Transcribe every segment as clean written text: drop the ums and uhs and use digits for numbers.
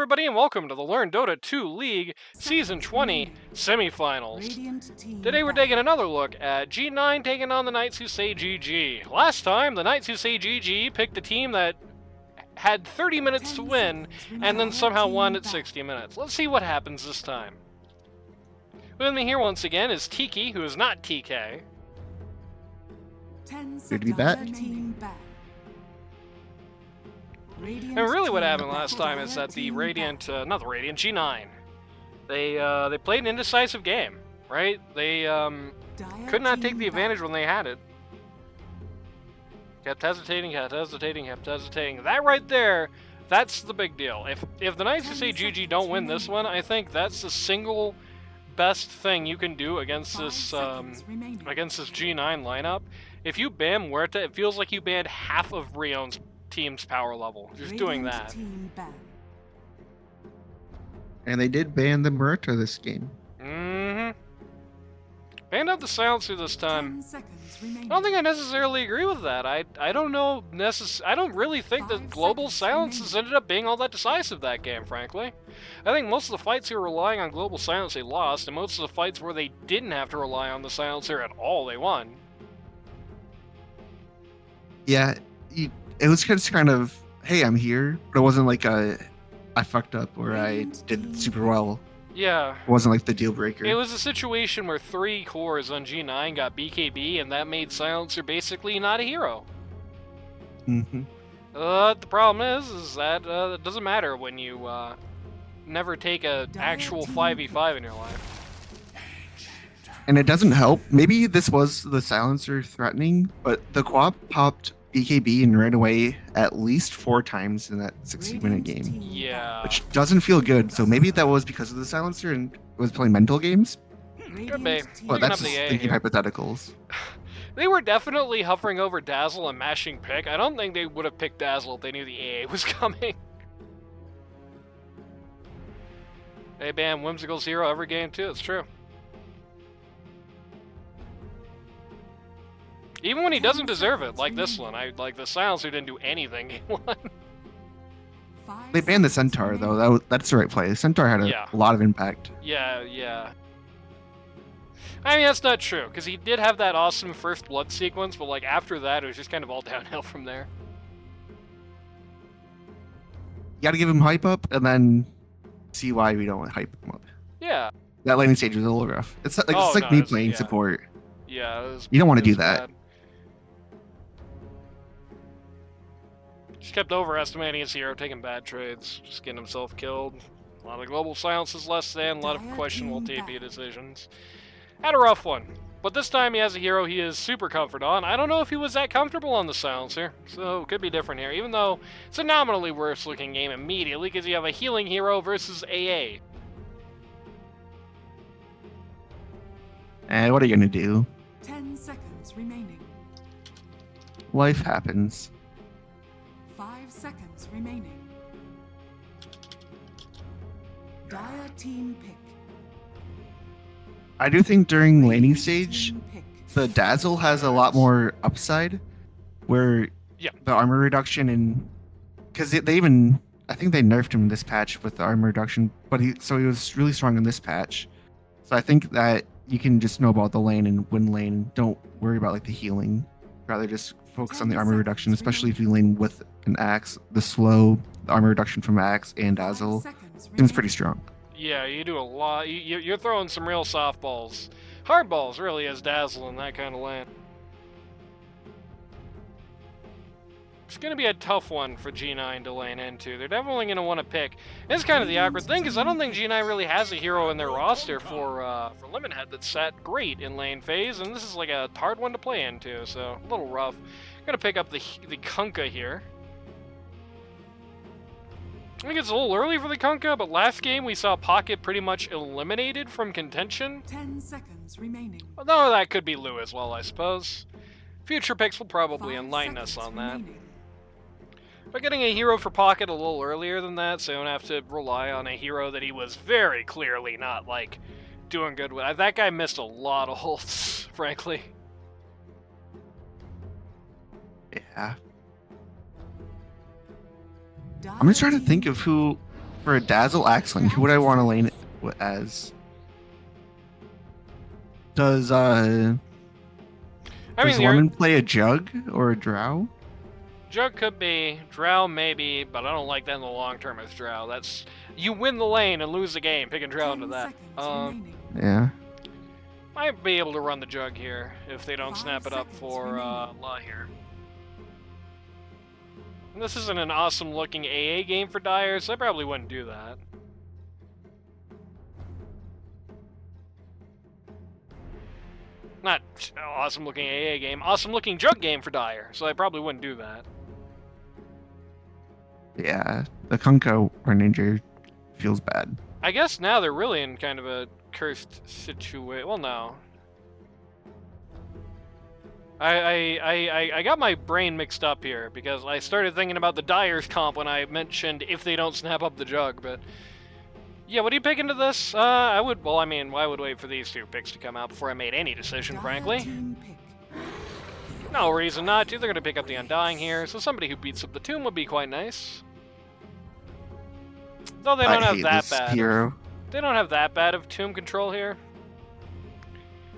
everybody, and welcome to the Learn Dota 2 League Season 20 Semifinals. Today we're taking another look at G9 taking on the Knights Who Say GG. Last time, the Knights Who Say GG picked a team that had 30 minutes to win, and then somehow won at 60 minutes. Let's see what happens this time. With me here once again is Tiki, who is not TK. Good to be back. And really what happened last time is that the G9, they played an indecisive game, right? They could not take the advantage when they had it. Kept hesitating. That right there, that's the big deal. If the Knights Who Say GG don't win this one, I think that's the single best thing you can do against this G9 lineup. If you ban Huerta, it feels like you banned half of Brionne's team's power level. Just doing that. And they did ban the Muerta this game. Banned out the silencer this time. I don't think I necessarily agree with that. I don't know I don't really think that global silences ended up being all that decisive that game, frankly. I think most of the fights you were relying on global silence they lost, and most of the fights where they didn't have to rely on the silencer at all, they won. Yeah, it was just kind of, hey, I'm here, but it wasn't like I fucked up or I did super well. Yeah. It wasn't like the deal breaker. It was a situation where 3 cores on G9 got BKB, and that made Silencer basically not a hero. The problem is that it doesn't matter when you never take an actual 5v5 in your life. And it doesn't help. Maybe this was the silencer threatening, but the Quap popped BKB and ran away at least 4 times in that 60-minute game. Yeah. Which doesn't feel good, so maybe that was because of the silencer and was playing mental games? Could be. But that's just thinking hypotheticals. They were definitely hovering over Dazzle and mashing pick. I don't think they would have picked Dazzle if they knew the AA was coming. They ban Whimsical Zero every game too, it's true. Even when he doesn't deserve it, like this one. Like the silencer didn't do anything game 1. They banned the Centaur though. That's the right play. The Centaur had a lot of impact. Yeah. I mean, that's not true, because he did have that awesome first blood sequence, but like after that, it was just kind of all downhill from there. You gotta give him hype up, and then see why we don't hype him up. Yeah. That laning stage was a little rough. It's like me playing support. Yeah, you don't want to do that. Bad. Just kept overestimating his hero, taking bad trades, just getting himself killed. A lot of global silences less than, a lot of questionable TP decisions. Had a rough one. But this time he has a hero he is super comfort on. I don't know if he was that comfortable on the silencer, so it could be different here, even though it's a nominally worse looking game immediately because you have a healing hero versus AA. And what are you gonna do? 10 seconds remaining. Life happens. 5 seconds remaining. Dire team pick. I do think during laning stage, the Dazzle has a lot more upside, where the armor reduction and because they even I think they nerfed him this patch with the armor reduction, but he was really strong in this patch. So I think that you can just snowball the lane and win lane. Don't worry about like the healing. Rather just focus on the armor reduction, especially if you lane with an axe. The armor reduction from axe and Dazzle seems pretty strong. Yeah, you do a lot. You're throwing some real softballs. Hardballs, really, as Dazzle in that kind of lane. It's going to be a tough one for G9 to lane into. They're definitely going to want to pick. It's kind of the awkward thing, because I don't think G9 really has a hero in their roster for Lemonhead that's sat great in lane phase, and this is like a hard one to play into, so a little rough. Going to pick up the Kunkka here. I think it's a little early for the Kunkka, but last game we saw Pocket pretty much eliminated from contention. 10 seconds remaining. Although that could be Lou as well, I suppose. Future picks will probably enlighten us on that. But getting a hero for Pocket a little earlier than that, so you don't have to rely on a hero that he was very clearly not, like, doing good with. That guy missed a lot of ults, frankly. Yeah. I'm just trying to think of who for a Dazzle Axling, who would I want to lane as? Does I mean, Lemon play a Jug or a Drow? Jug could be, Drow maybe, but I don't like that in the long term as Drow. That's you win the lane and lose the game, picking Drow into that. Yeah. Might be able to run the Jug here if they don't snap it up for La here. And this isn't an awesome looking AA game for Dire, so I probably wouldn't do that. Not awesome looking AA game, awesome looking Jug game for Dire, so I probably wouldn't do that. Yeah, the Kunkka or Ninja feels bad. I guess now they're really in kind of a cursed situation. Well, no. I got my brain mixed up here because I started thinking about the Dyer's comp when I mentioned if they don't snap up the Jug, but yeah, what do you pick into this? I would wait for these two picks to come out before I made any decision, frankly. No reason not to. They're going to pick up the Undying here, so somebody who beats up the Tomb would be quite nice. Though they don't have that bad. Hero. They don't have that bad of Tomb control here.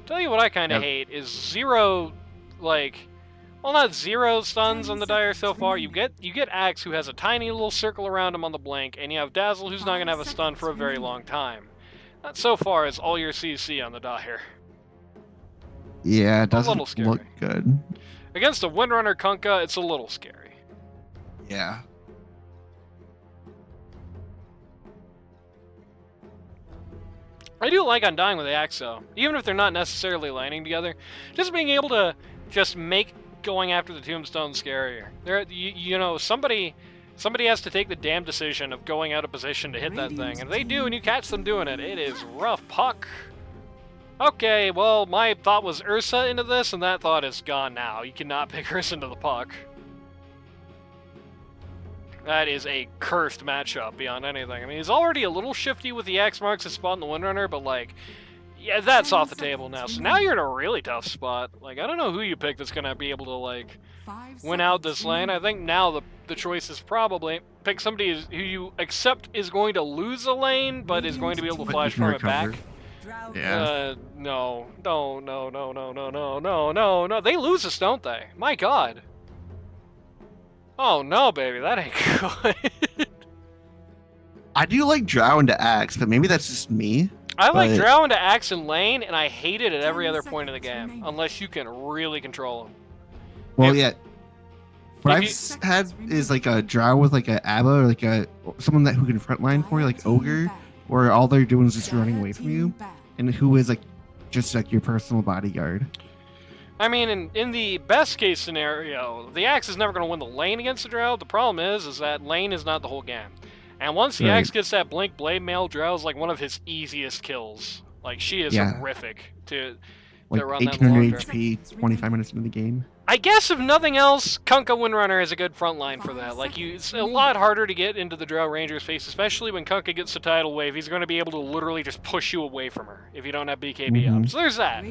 Tell you what I kind of hate is zero, not zero stuns on the Dire so far. You get Axe, who has a tiny little circle around him on the blink, and you have Dazzle, who's not going to have a stun for a very long time. That so far is all your CC on the Dire. Yeah, it doesn't look good. Against a Windrunner Kunkka, it's a little scary. Yeah. I do like Undying with the Axe, though. Even if they're not necessarily laning together, just being able to just make going after the Tombstone scarier. You know, somebody has to take the damn decision of going out of position to hit that thing, and if they do, and you catch them doing it, it is rough. Puck. Okay, well, my thought was Ursa into this, and that thought is gone now. You cannot pick Ursa into the Puck. That is a cursed matchup beyond anything. I mean, he's already a little shifty with the X marks his spot in the Windrunner, but, yeah, that's off the table now. So now you're in a really tough spot. I don't know who you pick that's going to be able to, win out this lane. I think now the choice is probably pick somebody who you accept is going to lose a lane, but is going to be able to flash from it back. Yeah. No. They lose us, don't they? My God. Oh no, baby, that ain't good. I do like Drow into Axe, but maybe that's just me. I like Drow into Axe and lane, and I hate it at every other point in the game, unless you can really control them. Well, what I've had is a Drow with a Abba or someone who can frontline for you, like Ogre, where all they're doing is just running away from you, and who is just your personal bodyguard. I mean, in the best case scenario, the Axe is never going to win the lane against the Drow. The problem is that lane is not the whole game. And once the Axe gets that Blink Blade Mail, Drow is one of his easiest kills. She is horrific to run that long 800 HP, 25 minutes into the game. I guess if nothing else, Kunkka Windrunner is a good front line for that. It's a lot harder to get into the Drow Ranger's face, especially when Kunkka gets the tidal wave. He's going to be able to literally just push you away from her if you don't have BKB up. So there's that.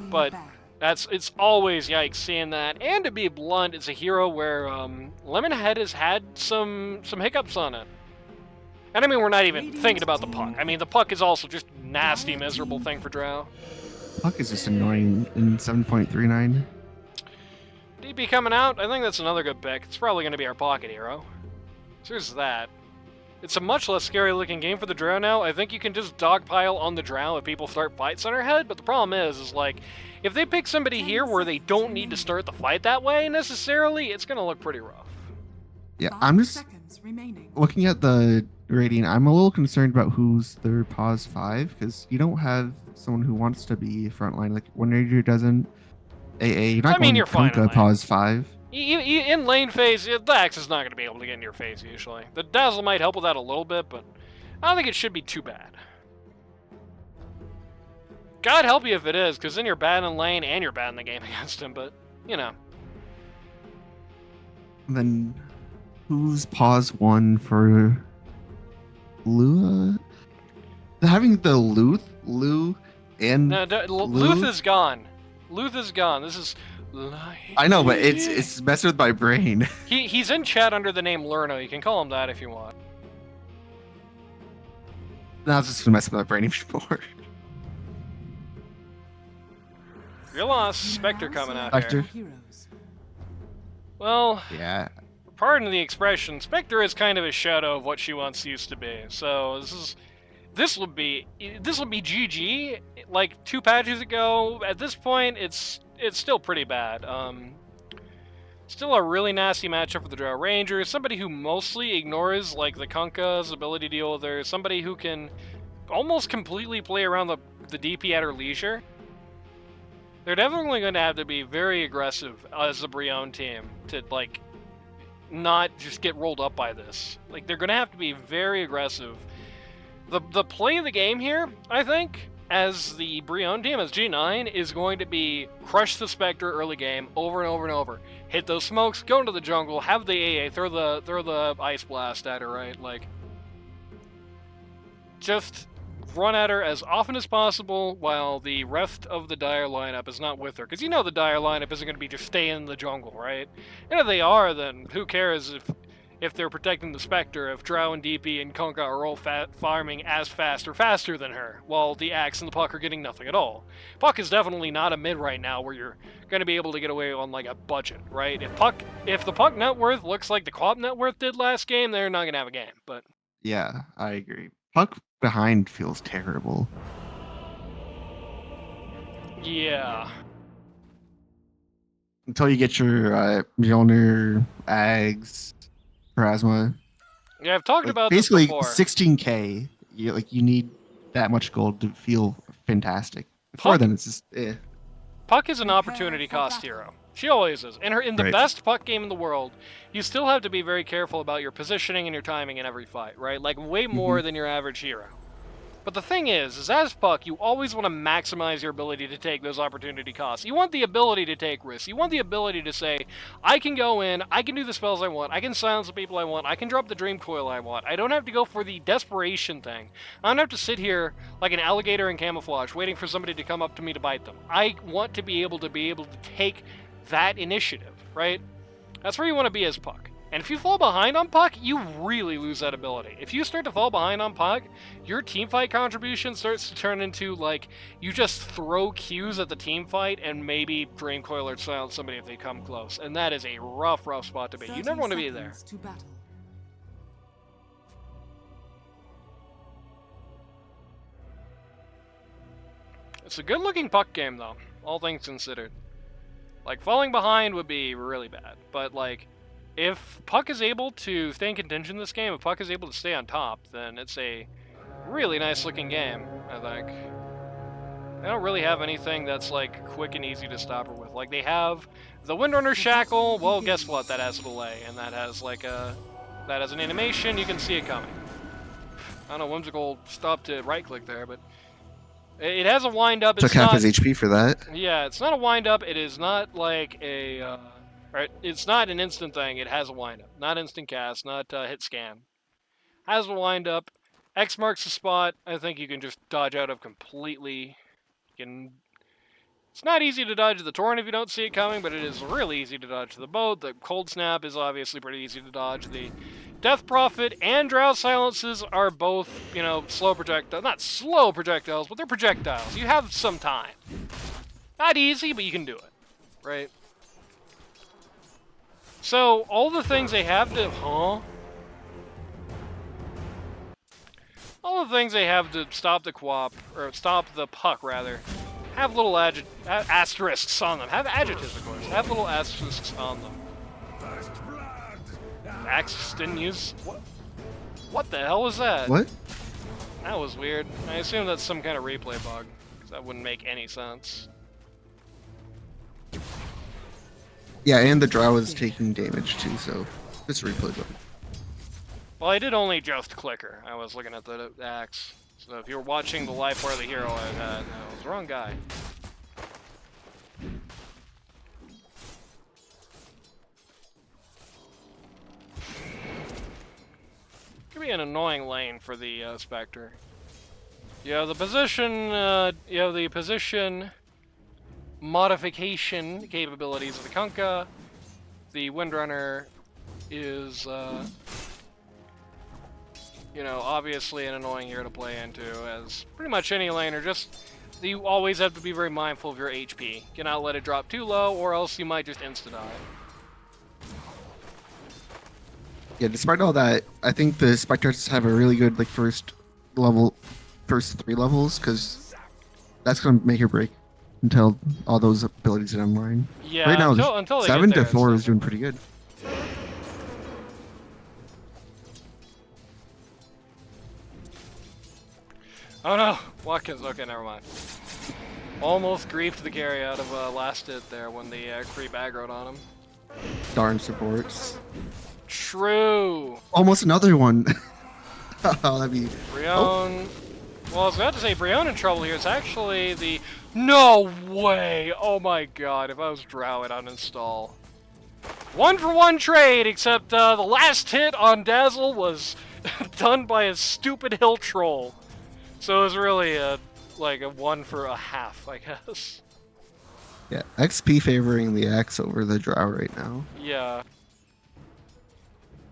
But it's always yikes seeing that. And to be blunt, it's a hero where Lemonhead has had some hiccups on it. And I mean, we're not even thinking about the Puck. I mean, the Puck is also just nasty, miserable thing for Drow. Puck is just annoying in 7.39. DP coming out, I think that's another good pick. It's probably going to be our pocket hero. So there's that. It's a much less scary looking game for the Drow now. I think you can just dogpile on the Drow if people start fights on her head, but the problem is if they pick somebody here where they don't need to start the fight that way necessarily, it's going to look pretty rough. Yeah, I'm just looking at the rating. I'm a little concerned about who's their pause 5, because you don't have someone who wants to be frontline. When Ranger doesn't AA, you're not going to Kunkka pause 5. In lane phase, the Axe is not going to be able to get in your phase usually. The Dazzle might help with that a little bit, but I don't think it should be too bad. God help you if it is, because then you're bad in lane and you're bad in the game against him, but, you know. Then, who's pause 1 for Lua? Having the Luth, and... No, Luth is gone. Luth is gone. This is... I know, but it's messing with my brain. He's in chat under the name Lerno. You can call him that if you want. Now I was just gonna mess with my brain even more. Your loss, Spectre coming out Spectre. here. Well, Yeah. pardon the expression, Spectre is kind of a shadow of what she once used to be. So this would be GG like 2 patches ago. At this point, it's still pretty bad. Still a really nasty matchup for the Drow Ranger. Somebody who mostly ignores like the Kunkka's ability to deal with her. Somebody who can almost completely play around the DP at her leisure. They're definitely going to have to be very aggressive as the Brionne team to like not just get rolled up by this. Like they're going to have to be very aggressive. The play of the game here, I think, as the Brionne team, as G9, is going to be crush the Spectre early game over and over and over. Hit those smokes, go into the jungle, have the AA, throw the Ice Blast at her, right? Like, just run at her as often as possible while the rest of the Dire lineup is not with her. Because you know the Dire lineup isn't going to be just staying in the jungle, right? And if they are, then who cares if they're protecting the Spectre, if Drow and DP and Kunkka are all farming as fast or faster than her, while the Axe and the Puck are getting nothing at all. Puck is definitely not a mid right now where you're going to be able to get away on like a budget, right? If the Puck net worth looks like the Co-op net worth did last game, they're not going to have a game, but... Yeah, I agree. Puck behind feels terrible. Yeah. Until you get your Mjolnir, Ags, Plasma. Yeah, I've talked Like, about basically this before. 16k. You need that much gold to feel fantastic. Before then, it's just Puck is an opportunity cost hero. She always is. In the Right. best Puck game in the world, you still have to be very careful about your positioning and your timing in every fight, right? Like, way more than your average hero. But the thing is as Puck, you always want to maximize your ability to take those opportunity costs. You want the ability to take risks. You want the ability to say, I can go in, I can do the spells I want, I can silence the people I want, I can drop the Dream Coil I want. I don't have to go for the desperation thing. I don't have to sit here like an alligator in camouflage, waiting for somebody to come up to me to bite them. I want to be able to take that initiative, right? That's where you want to be as Puck. And if you fall behind on Puck, you really lose that ability. If you start to fall behind on Puck, your teamfight contribution starts to turn into, like, you just throw Qs at the teamfight and maybe Dream Coil or silence somebody if they come close. And that is a rough, rough spot to be. You never want to be there. It's a good-looking Puck game, though, all things considered. Like, falling behind would be really bad, but, like, if Puck is able to stay in contention this game, if Puck is able to stay on top, then it's a really nice-looking game, I think. They don't really have anything that's, like, quick and easy to stop her with. Like, they have the Windrunner Shackle. Well, guess what? That has a delay, and that has, like, that has an animation. You can see it coming. I don't know, Whimsical stopped to right-click there, but... It has a wind-up. Took half his HP for that. Yeah, it's not a wind-up. It is not like a... Right, it's not an instant thing. It has a wind-up. Not instant cast, not hit scan. Has a wind-up. X marks the spot. I think you can just dodge out of completely. It's not easy to dodge the Torrent if you don't see it coming, but it is really easy to dodge the boat. The Cold Snap is obviously pretty easy to dodge. The Death Prophet and Drow Silences are both, you know, slow projectiles. Not slow projectiles, but they're projectiles. You have some time. Not easy, but you can do it. Right? So, all the things they have to... All the things they have to stop the co-op, or stop the Puck, rather, have little asterisks on them. Have adjectives, of course. Have little asterisks on them. Axe didn't use... What the hell was that? What? That was weird. I assume that's some kind of replay bug, because that wouldn't make any sense. Yeah, and the Drow is taking damage too, so this replay button. Well, I did only just clicker. I was looking at the axe. So if you were watching the life where the hero I had, I was the wrong guy. Could be an annoying lane for the Spectre. You have the position modification capabilities of the Kunkka. The Windrunner is you know, obviously an annoying hero to play into, as pretty much any laner, just you always have to be very mindful of your HP. You cannot let it drop too low, or else you might just insta-die. Yeah, despite all that, I think the Spectres have a really good like first 3 levels, because that's gonna make or break until all those abilities get online. Yeah, right now, until they 7 get there, to 4 it's is doing pretty good. Oh no! Watkins, okay, never mind. Almost griefed the carry out of last hit there when the creep aggroed on him. Darn supports. True! Almost another one. Oh, that'd be... Brionne... Well, I was about to say Brionne in trouble here. It's actually the... No way! Oh my god, if I was Drow, I'd uninstall. 1-for-1 trade, except the last hit on Dazzle was done by a stupid hill troll. So it was really like a 1 for a half, I guess. Yeah, XP favoring the Axe over the Drow right now. Yeah.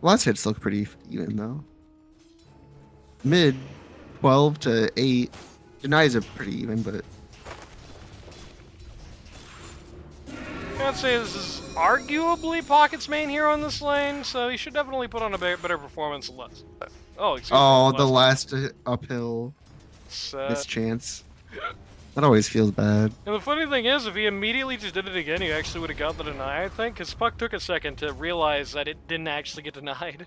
Last hits look pretty even though. Mid, 12 to 8. Denies are pretty even, but... I'd say this is arguably Pocket's main hero in this lane, so he should definitely put on a better performance less. Oh, excuse me. Oh, the last uphill mischance. That always feels bad. And the funny thing is, if he immediately just did it again, he actually would have got the deny, I think, because Puck took a second to realize that it didn't actually get denied.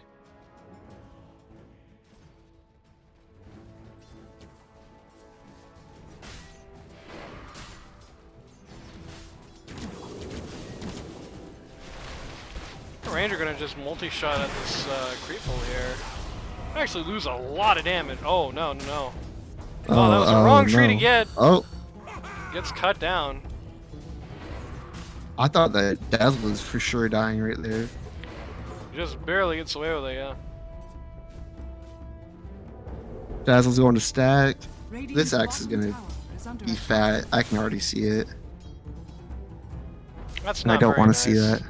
The Ranger gonna just multi-shot at this creepful here. Actually lose a lot of damage. Oh, no, no, no. Oh, that was the wrong tree to get. Oh. Gets cut down. I thought that Dazzle was for sure dying right there. Just barely gets away with it, yeah. Dazzle's going to stack. This Radiant's Axe is bottom gonna tower is under be attack. fat. I can already see it. That's And not I don't want to see that.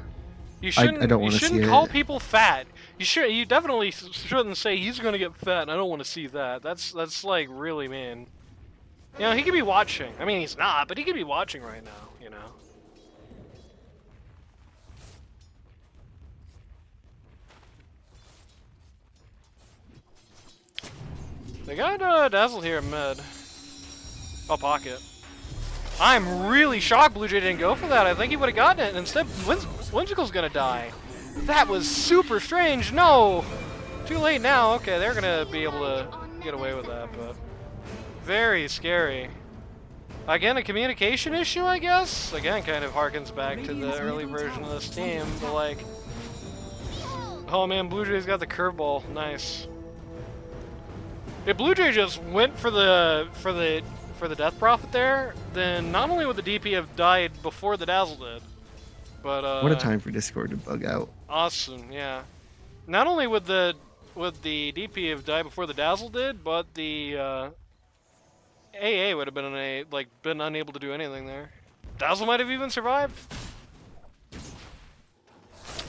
You shouldn't, I don't you want to see shouldn't call it. people fat. You definitely shouldn't say he's gonna get fat and I don't want to see that. That's like really mean. You know, he could be watching. I mean, he's not, but he could be watching right now, you know. They got Dazzle here in mid. Oh, Pocket. I'm really shocked Blue Jay didn't go for that. I think he would have gotten it, and instead Whimsical's gonna die. That was super strange. No! Too late now. Okay, they're gonna be able to get away with that, but... Very scary. Again, a communication issue, I guess? Again, kind of harkens back to the early version of this team, but like... Oh man, Blue Jay's got the curveball. Nice. If Blue Jay just went for the Death Prophet there, then not only would the DP have died before the Dazzle did, but What a time for Discord to bug out. Awesome, yeah. Not only would the DP have died before the Dazzle did, but the AA would have been unable to do anything there. Dazzle might have even survived.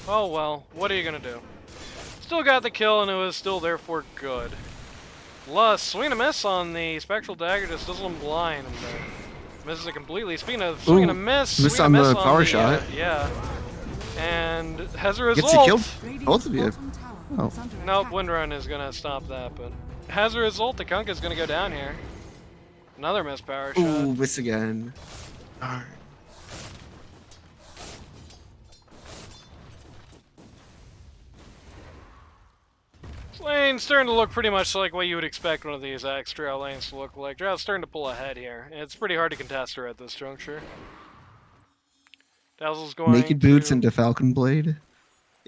Oh well, what are you gonna do? Still got the kill, and it was still therefore good. Swing and a miss on the Spectral Dagger just does him blind and misses it completely. Speaking of swing and a miss, miss swing and a on miss the power shot. yeah. And as a Gets result, to kill Radiant's both of you. bottom tower Oh. is under nope, attack. Windrun is gonna stop that, but as a result, the Kunkka's gonna go down here. Another missed power shot. Ooh, miss again. Darn. Lane's starting to look pretty much like what you would expect one of these extra lanes to look like. Drough's starting to pull ahead here. It's pretty hard to contest her at this juncture. Dazzle's going Naked boots to... into Falcon Blade.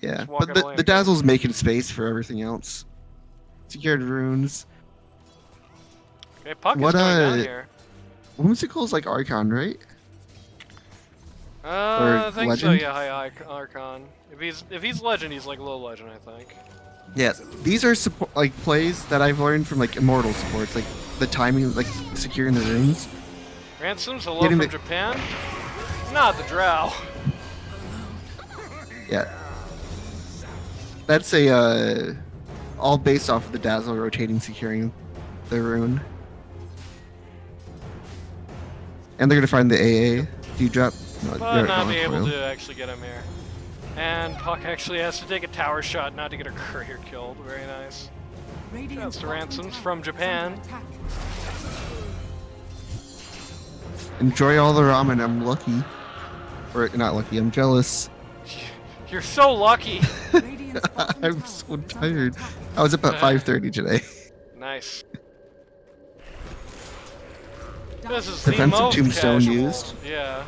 Yeah, Just walking but away the again. Dazzle's making space for everything else. Secured runes. Okay, Puck What, is coming down here. Whimsical's like Archon, right? I think Legend? so, yeah, high Archon. If he's Legend, he's like low Legend, I think. Yeah, these are like plays that I've learned from like Immortal supports, like the timing, like securing the runes. Ransom's hello Getting from the- Japan? Not the Drow. Yeah. That's a all based off of the Dazzle rotating, securing the rune. And they're gonna find the AA. Do you drop? No, But you're not on be able coil. to actually get him here. And Puck actually has to take a tower shot not to get a courier killed. Very nice. Radiant's That's the bottom ransoms tower from is Japan. under attack. Enjoy all the ramen. I'm lucky, or not lucky. I'm jealous. You're so lucky. Radiant's bottom I'm tower so is under tired. attack. I was up at 5:30 today. Nice. This is Defensive the most tombstone casual. used. Yeah.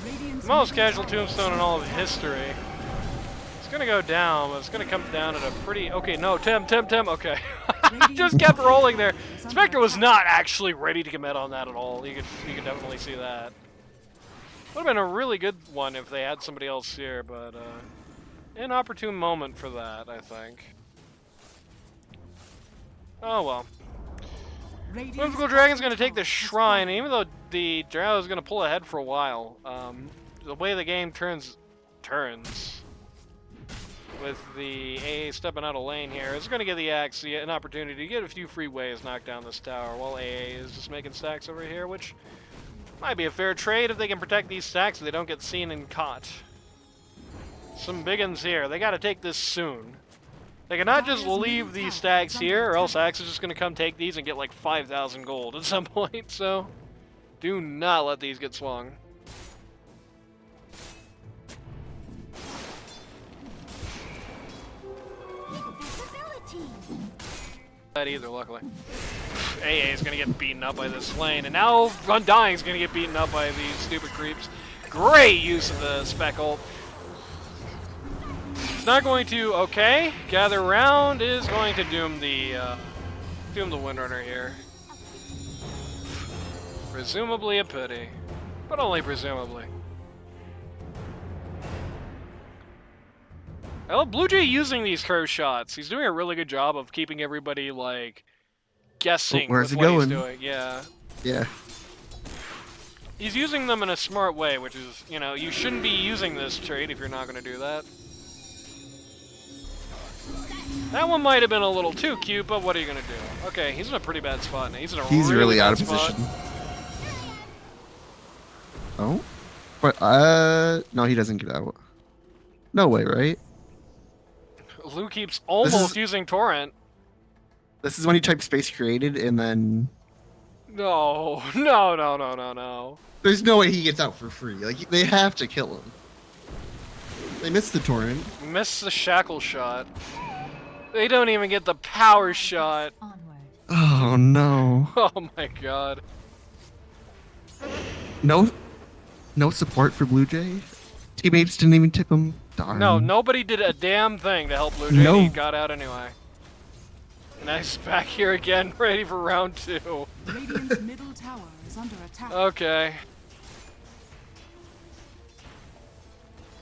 Radiant's Most middle casual tower tombstone in all of history. It's gonna go down, but it's gonna come down at a pretty... Okay, no, Tim, okay. Just kept rolling there. Spectre was not actually ready to commit on that at all. You could definitely see that. Would have been a really good one if they had somebody else here, but inopportune moment for that, I think. Oh well. Radiant's Whimsical Dragon's bottom gonna take tower the has shrine, fallen. even though the Drow is gonna pull ahead for a while. The way the game turns, with the AA stepping out of lane here, is gonna give the Axe an opportunity to get a few free ways knock down this tower, while AA is just making stacks over here, which might be a fair trade if they can protect these stacks so they don't get seen and caught. Some big uns here. They gotta take this soon. They cannot just leave these stacks here, or else Axe is just gonna come take these and get like 5,000 gold at some point, so do not let these get swung. That either, luckily. AA is gonna get beaten up by this lane, and now Undying is gonna get beaten up by these stupid creeps. Great use of the spec ult. It's not going to. Okay, gather round is going to doom the Windrunner here. Presumably a pity, but only presumably. I love Blue Jay using these curve shots. He's doing a really good job of keeping everybody like guessing where's with he what he's going? doing. Yeah. Yeah. He's using them in a smart way, which is, you know, you shouldn't be using this trait if you're not going to do that. That one might have been a little too cute, but what are you going to do? Okay, he's in a pretty bad spot now. He's in a Really bad out of spot. position. Oh? But, no, he doesn't get out. No way, right? Lou keeps almost is- using Torrent. This is when you type space created and then... No. There's no way he gets out for free. Like, they have to kill him. They missed the torrent. Miss the shackle shot. They don't even get the power shot. Oh, no. Oh my god. No support for Blue Jay? Teammates didn't even tip him? Darn. No, nobody did a damn thing to help Blue Jay. No. He got out anyway. Nice, back here again, ready for round 2. Radiant's middle tower is under attack. Okay.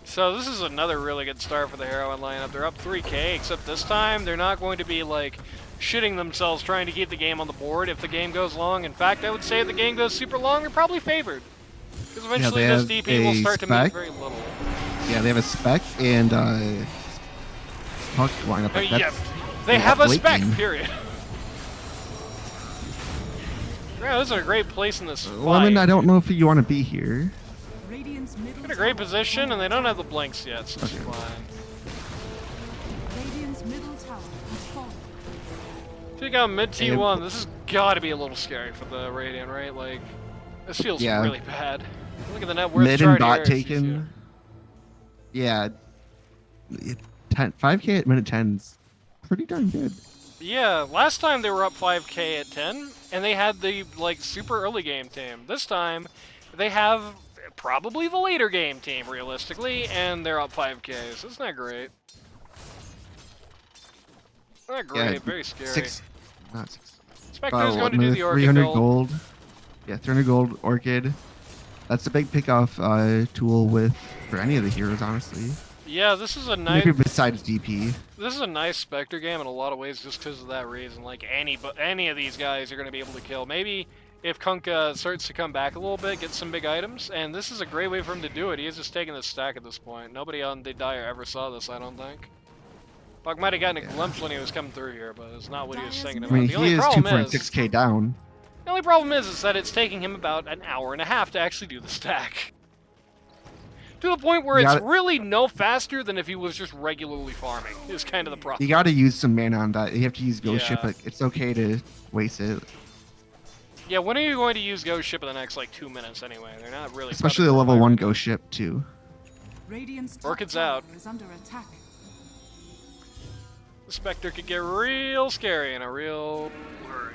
So this is another really good start for the Heroine lineup. They're up 3k, except this time they're not going to be like shitting themselves trying to keep the game on the board if the game goes long. In fact, I would say if the game goes super long, they're probably favored. Because eventually they this have DP will a start to mean spec. very little. Yeah, they have a spec and, Puck lineup. I mean, That's yeah, they have a late spec, game. period. Yeah, this is a great place in this fight. Lemon, I don't know if you want to be here. Radiant's middle Got a great tower position, is and they under don't have attack. the blinks yet, so it's Okay. fine. Radiant's middle tower has fallen. Take out mid T1. This has got to be a little scary for the Radiant, right? Like, this feels Yeah. really bad. Look at the net worth Mid chart and bot here, it's easy. taken. Yeah. 5k at minute 10's pretty darn good. Yeah, last time they were up 5k at 10, and they had the like super early game team. This time, they have probably the later game team, realistically, and they're up 5k, so it's not great. Not great, Yeah, very scary. Not 6. Spectre's going to do the Orchid 300 build. gold. Yeah, 300 gold Orchid. That's a big pick-off tool for any of the heroes, honestly. Yeah, this is a nice. Maybe besides DP. This is a nice Spectre game in a lot of ways, just because of that reason. Like any of these guys, you're going to be able to kill. Maybe if Kunkka starts to come back a little bit, get some big items, and this is a great way for him to do it. He is just taking the stack at this point. Nobody on the Dire ever saw this, I don't think. Puck might have gotten a glimpse when he was coming through here, but it's not what he was thinking I about. mean, The he only is problem is 2.6k down. the only problem is that it's taking him about an hour and a half to actually do the stack. To the point where it's really no faster than if he was just regularly farming, is kind of the problem. You gotta use some mana on that. You have to use Ghost Ship, but it's okay to waste it. Yeah, when are you going to use Ghost Ship in the next, like, 2 minutes anyway? They're not really... Especially the level 1 Ghost Ship, too. Orchid's out. The Spectre could get real scary in a real hurry.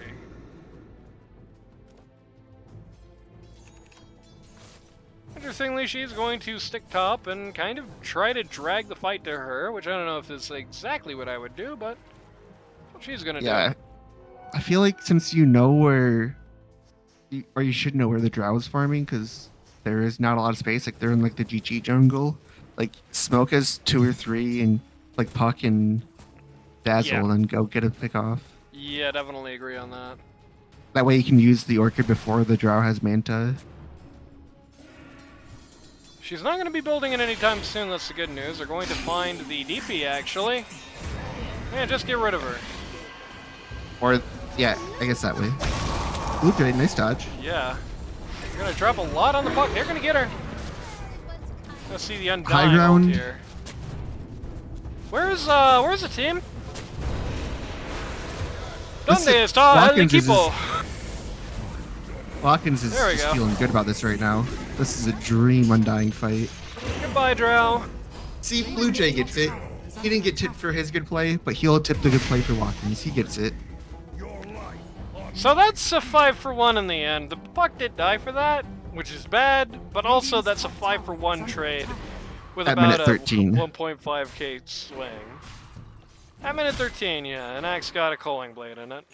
Interestingly, she's going to stick top and kind of try to drag the fight to her, which I don't know if it's exactly what I would do, but she's going to do. Yeah, I feel like since you know where, or you should know where the Drow is farming, because there is not a lot of space. Like, they're in, like, the GG jungle. Like, Smoke has 2 or 3, and, like, Puck and Dazzle, and then go get a pick off. Yeah, definitely agree on that. That way you can use the Orchid before the Drow has Manta. She's not going to be building it anytime soon, that's the good news. They're going to find the DP, actually. Yeah, just get rid of her. Or, yeah, I guess that way. Ooh, great, nice dodge. Yeah. They're going to drop a lot on the Puck. They're going to get her. Let's see the Undying High ground here. Where's the team? ¿Dónde está el equipo? Watkins is just feeling good about this right now. This is a dream Undying fight. Goodbye, Drow. See, Blue Jay gets it. He didn't get tipped for his good play, but he'll tip the good play for Watkins. He gets it. So that's a 5-for-1 in the end. The Puck did die for that, which is bad, but also that's a 5-for-1 trade with at about minute 13. a 1.5k swing. At minute 13, yeah, and Axe got a Culling Blade in it.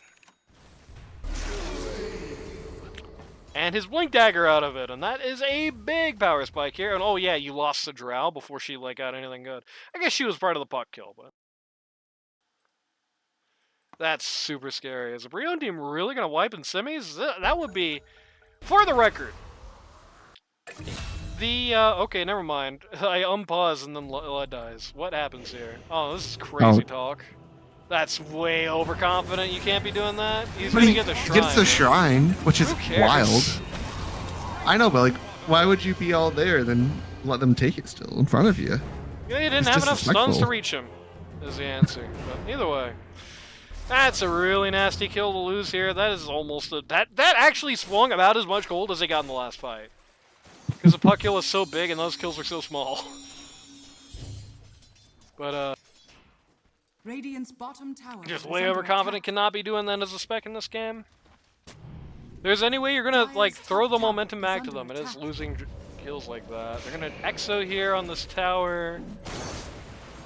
And his Blink Dagger out of it, and that is a big power spike here. And oh yeah, you lost the Drow before she like got anything good. I guess she was part of the Puck kill, but that's super scary. Is the Brionne team really gonna wipe in semis? That would be, for the record. The okay, never mind. I unpause and then Lud dies. What happens here? Oh, this is crazy talk. That's way overconfident. You can't be doing that. He's gonna get the shrine. He gets the shrine, which is wild. I know, but like, why would you be all there then let them take it still in front of you? Yeah, you didn't have enough stuns to reach him, is the answer. But either way, that's a really nasty kill to lose here. That is almost a that actually swung about as much gold as they got in the last fight. Because the Puck kill is so big and those kills are so small. But Radiant's bottom tower just way overconfident. Cannot be doing that as a spec in this game. There's any way you're gonna like throw the momentum back to them. It is losing kills like that. They're gonna Exo here on this tower.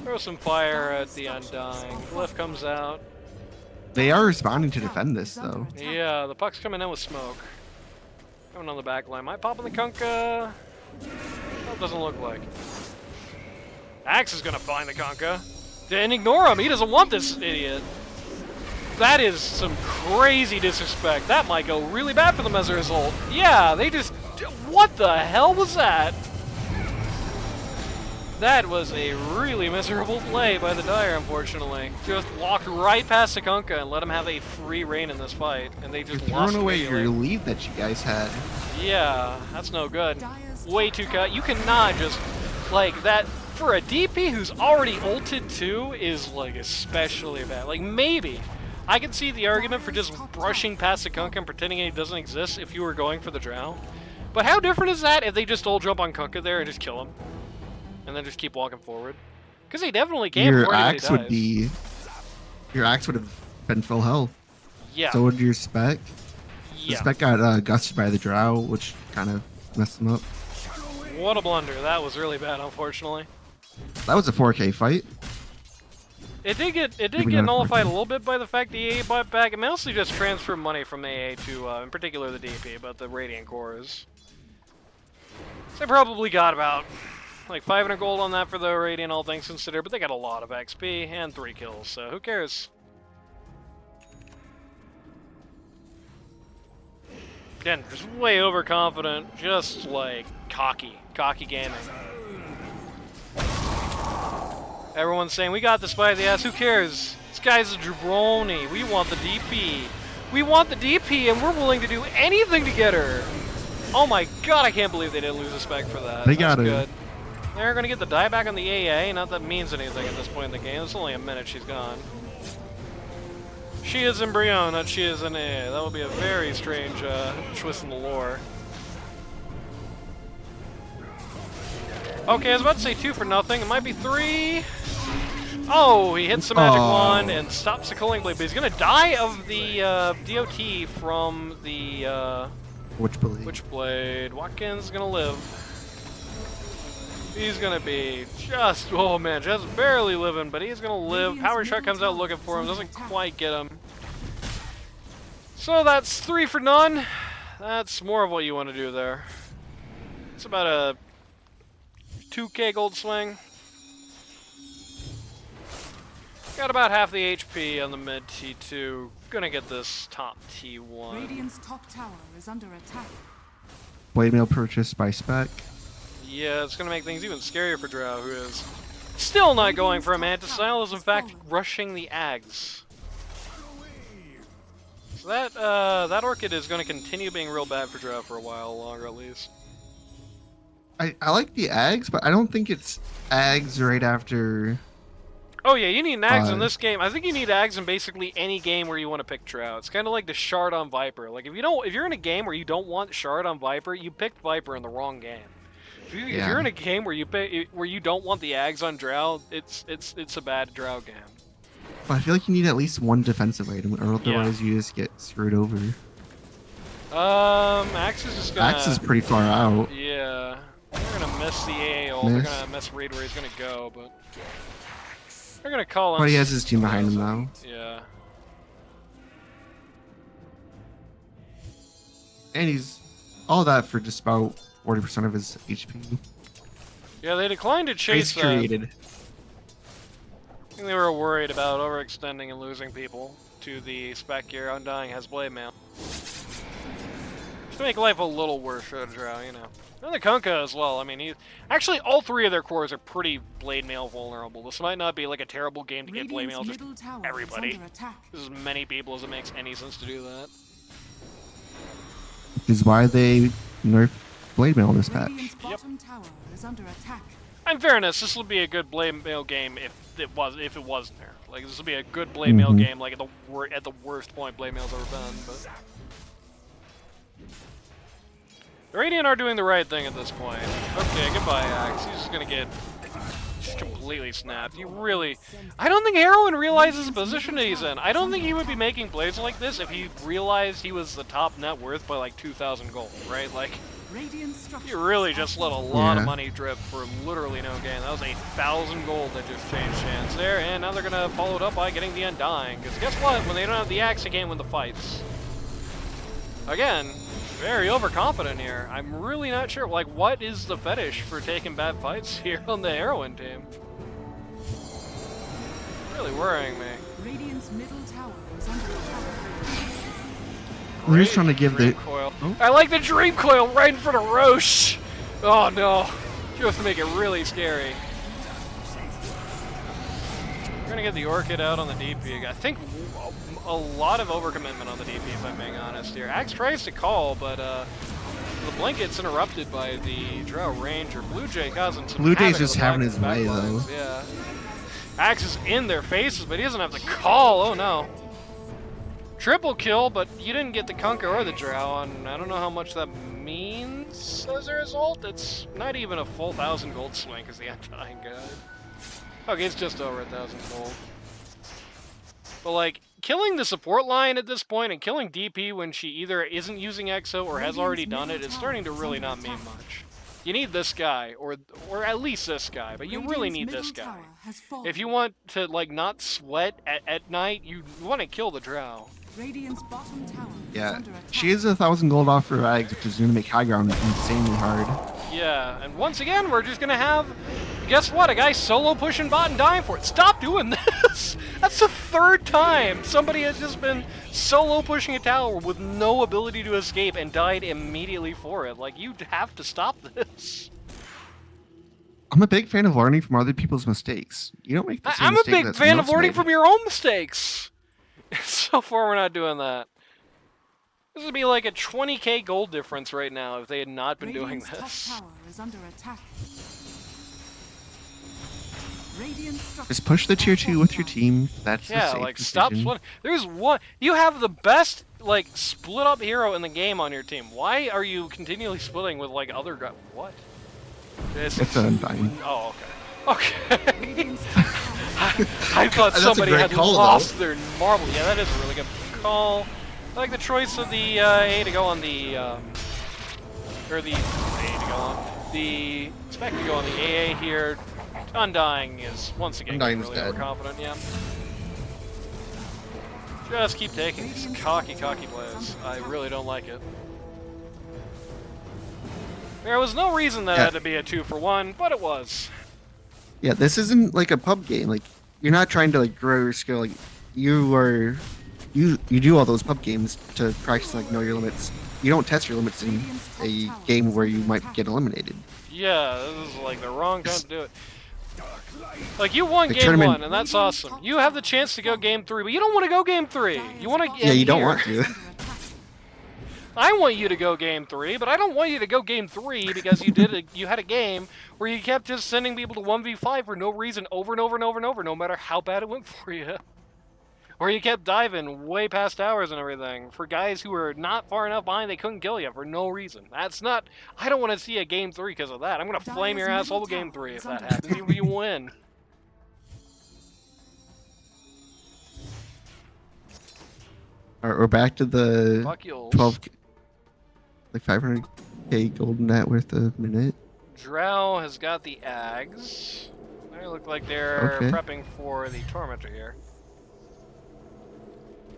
Throw some fire at the Undying. Glyph comes out. They are responding to defend this though. Yeah, the Puck's coming in with smoke. Coming on the back line. Might pop in the Kunkka. That doesn't look like. Axe is gonna find the Kunkka. And ignore him. He doesn't want this idiot. That is some crazy disrespect. That might go really bad for them as a result. Yeah, they just... What the hell was that? That was a really miserable play by the Dire, unfortunately. Just walked right past the Kunkka and let him have a free reign in this fight. And they just lost away your lead that you guys had. Yeah, that's no good. Way too cut. You cannot just... Like, that... For a DP who's already ulted too is like especially bad. Like maybe I can see the argument for just brushing past the Kunkka and pretending it doesn't exist if you were going for the Drow. But how different is that if they just all jump on Kunkka there and just kill him? And then just keep walking forward? Because they definitely can. Your axe would be... Your axe would have been full health. Yeah. So would your spec. Yeah. The spec got gusted by the Drow, which kind of messed them up. What a blunder. That was really bad, unfortunately. That was a 4K fight. It did get nullified a little bit by the fact the AA bought back. It mostly just transferred money from AA to, in particular, the DP, but the Radiant cores. So they probably got about like 500 gold on that for the Radiant, all things considered, but they got a lot of XP and 3 kills, so who cares? Again, just way overconfident, just like cocky gaming. Everyone's saying, we got this by the ass. Who cares? This guy's a jabroni. We want the DP. We want the DP, and we're willing to do anything to get her. Oh my god, I can't believe they didn't lose a spec for that. They got That's her. good. They're going to get the die back on the AA. Not that means anything at this point in the game. It's only a minute she's gone. She is in Brionne, not she is in AA. That would be a very strange twist in the lore. Okay, I was about to say 2 for nothing. It might be 3. Oh, he hits the magic wand and stops the Culling Blade, but he's going to die of the DOT from the Witchblade. Watkins is going to live. He's going to be just, oh man, just barely living, but he's going to live. Power Shot comes out looking for him, doesn't quite get him. So that's 3 for none. That's more of what you want to do there. It's about a 2k gold swing. Got about half the HP on the mid T2. Gonna get this top T1. Radiant's top tower is under attack. Blade mail purchased by spec. Yeah, it's gonna make things even scarier for Drow, who is still not going for a Mantis Style, is in fact rushing the Ags. So that Orchid is gonna continue being real bad for Drow for a while longer at least. I like the Ags, but I don't think it's Ags right after. Oh yeah, you need Ags in this game. I think you need Ags in basically any game where you want to pick Drow. It's kind of like the Shard on Viper. Like if you're in a game where you don't want Shard on Viper, you picked Viper in the wrong game. If you're in a game where you don't want the Ags on Drow, it's a bad Drow game. Well, I feel like you need at least one defensive item, or otherwise you just get screwed over. Axe is just gonna. Axe is pretty far out. Yeah. They're gonna miss the AA ult. They're gonna miss Raid where he's gonna go, but they're gonna call on. But he has his team behind him now. Yeah. And he's all that for just about 40% of his HP. Yeah, they declined to chase He's created. I think they were worried about overextending and losing people to the spec gear. Undying has blade mail. Just to make life a little worse for the Drow, you know. And the Kunkka as well. I mean, actually, all 3 of their cores are pretty blade mail vulnerable. This might not be like a terrible game to get blade mail just everybody. There's as many people as it makes any sense to do that. Which is why they nerfed blade mail this patch. Yep. In fairness, this will be a good blade mail game if it wasn't nerfed. Like this will be a good blade mail game. Like at the worst point blade mail's ever been, but. The Radiant are doing the right thing at this point. Okay, goodbye, Axe. He's just gonna get just completely snapped. I don't think Heroine realizes the position that he's in. I don't think he would be making plays like this if he realized he was the top net worth by like 2,000 gold, right? Like, you really just let a lot of money drip for literally no gain. That was 1,000 gold that just changed hands there, and now they're gonna follow it up by getting the Undying. Because guess what? When they don't have the Axe, they can't win the fights. Again. Very overconfident here. I'm really not sure. Like, what is the fetish for taking bad fights here on the Heroine team? Really worrying me. Radiant's middle tower is under attack. We're just trying to give the. Coil. Oh. I like the Dream Coil right in front of Roche. Oh no! Just to make it really scary. We're gonna get the Orchid out on the DP. I think a lot of overcommitment on the DP, if I'm being honest here. Axe tries to call, but the blanket's interrupted by the Drow Ranger. Blue Jay causing some Blue Jay's just having his way, though. Yeah. Axe is in their faces, but he doesn't have the call. Oh no. Triple kill, but you didn't get the Kunkka or the Drow, and I don't know how much that means as a result. It's not even a full 1,000 gold swing because the Undying guy. Okay, it's just over 1,000 gold. But like, killing the support line at this point and killing DP when she either isn't using EXO or has already done it is starting to really not mean much. You need this guy, or at least this guy, but you really need this guy. If you want to like not sweat at night, you want to kill the Drow. Yeah, she is 1,000 gold off her Ags, which is going to make high ground insanely hard. Yeah, and once again, we're just going to have, guess what, a guy solo pushing bot and dying for it. Stop doing this! That's the 3rd time somebody has just been solo pushing a tower with no ability to escape and died immediately for it. Like, you have to stop this. I'm a big fan of learning from other people's mistakes. You don't make the same I'm a mistake big that fan someone of else learning made. from your own mistakes. So far, we're not doing that. This would be like a 20k gold difference right now if they had not been doing Radiant's top this. tower is under attack. Radiant Just push the tier 2 with your team. That's the Yeah, safe like decision. stop splitting. There's one. You have the best like split up hero in the game on your team. Why are you continually splitting with like other guys? What? It's Undying. Oh, okay. Okay. I thought That's a somebody great had call, lost their marble. Yeah, that is a really good call. I like the choice of the A to go on the or the A to go on the spec to go on the AA here. Undying is once again Undying's really dead. overconfident. Yeah. Just keep taking these cocky plays. I really don't like it. There was no reason that it had to be a 2-for-1, but it was. Yeah, this isn't like a pub game. Like you're not trying to like grow your skill. Like you do all those pub games to practice like know your limits. You don't test your limits in a game where you might get eliminated. Yeah, this is like the wrong time to do it. Like you won The game tournament- 1, and that's awesome. You have the chance to go game 3, but you don't want to go game 3. You want to. Yeah, you don't want to. I want you to go game 3, but I don't want you to go game 3 because you had a game where you kept just sending people to 1v5 for no reason over and over and over and over, no matter how bad it went for you. Or you kept diving way past hours and everything for guys who were not far enough behind they couldn't kill you for no reason. That's not. I don't want to see a game 3 because of that. I'm gonna flame your asshole game 3 if that happens, even if you win. Alright, we're back to the Fuck you. 12, like 500k gold net worth a minute. Drow has got the Ags. They look like they're Okay. prepping for the Tormentor here.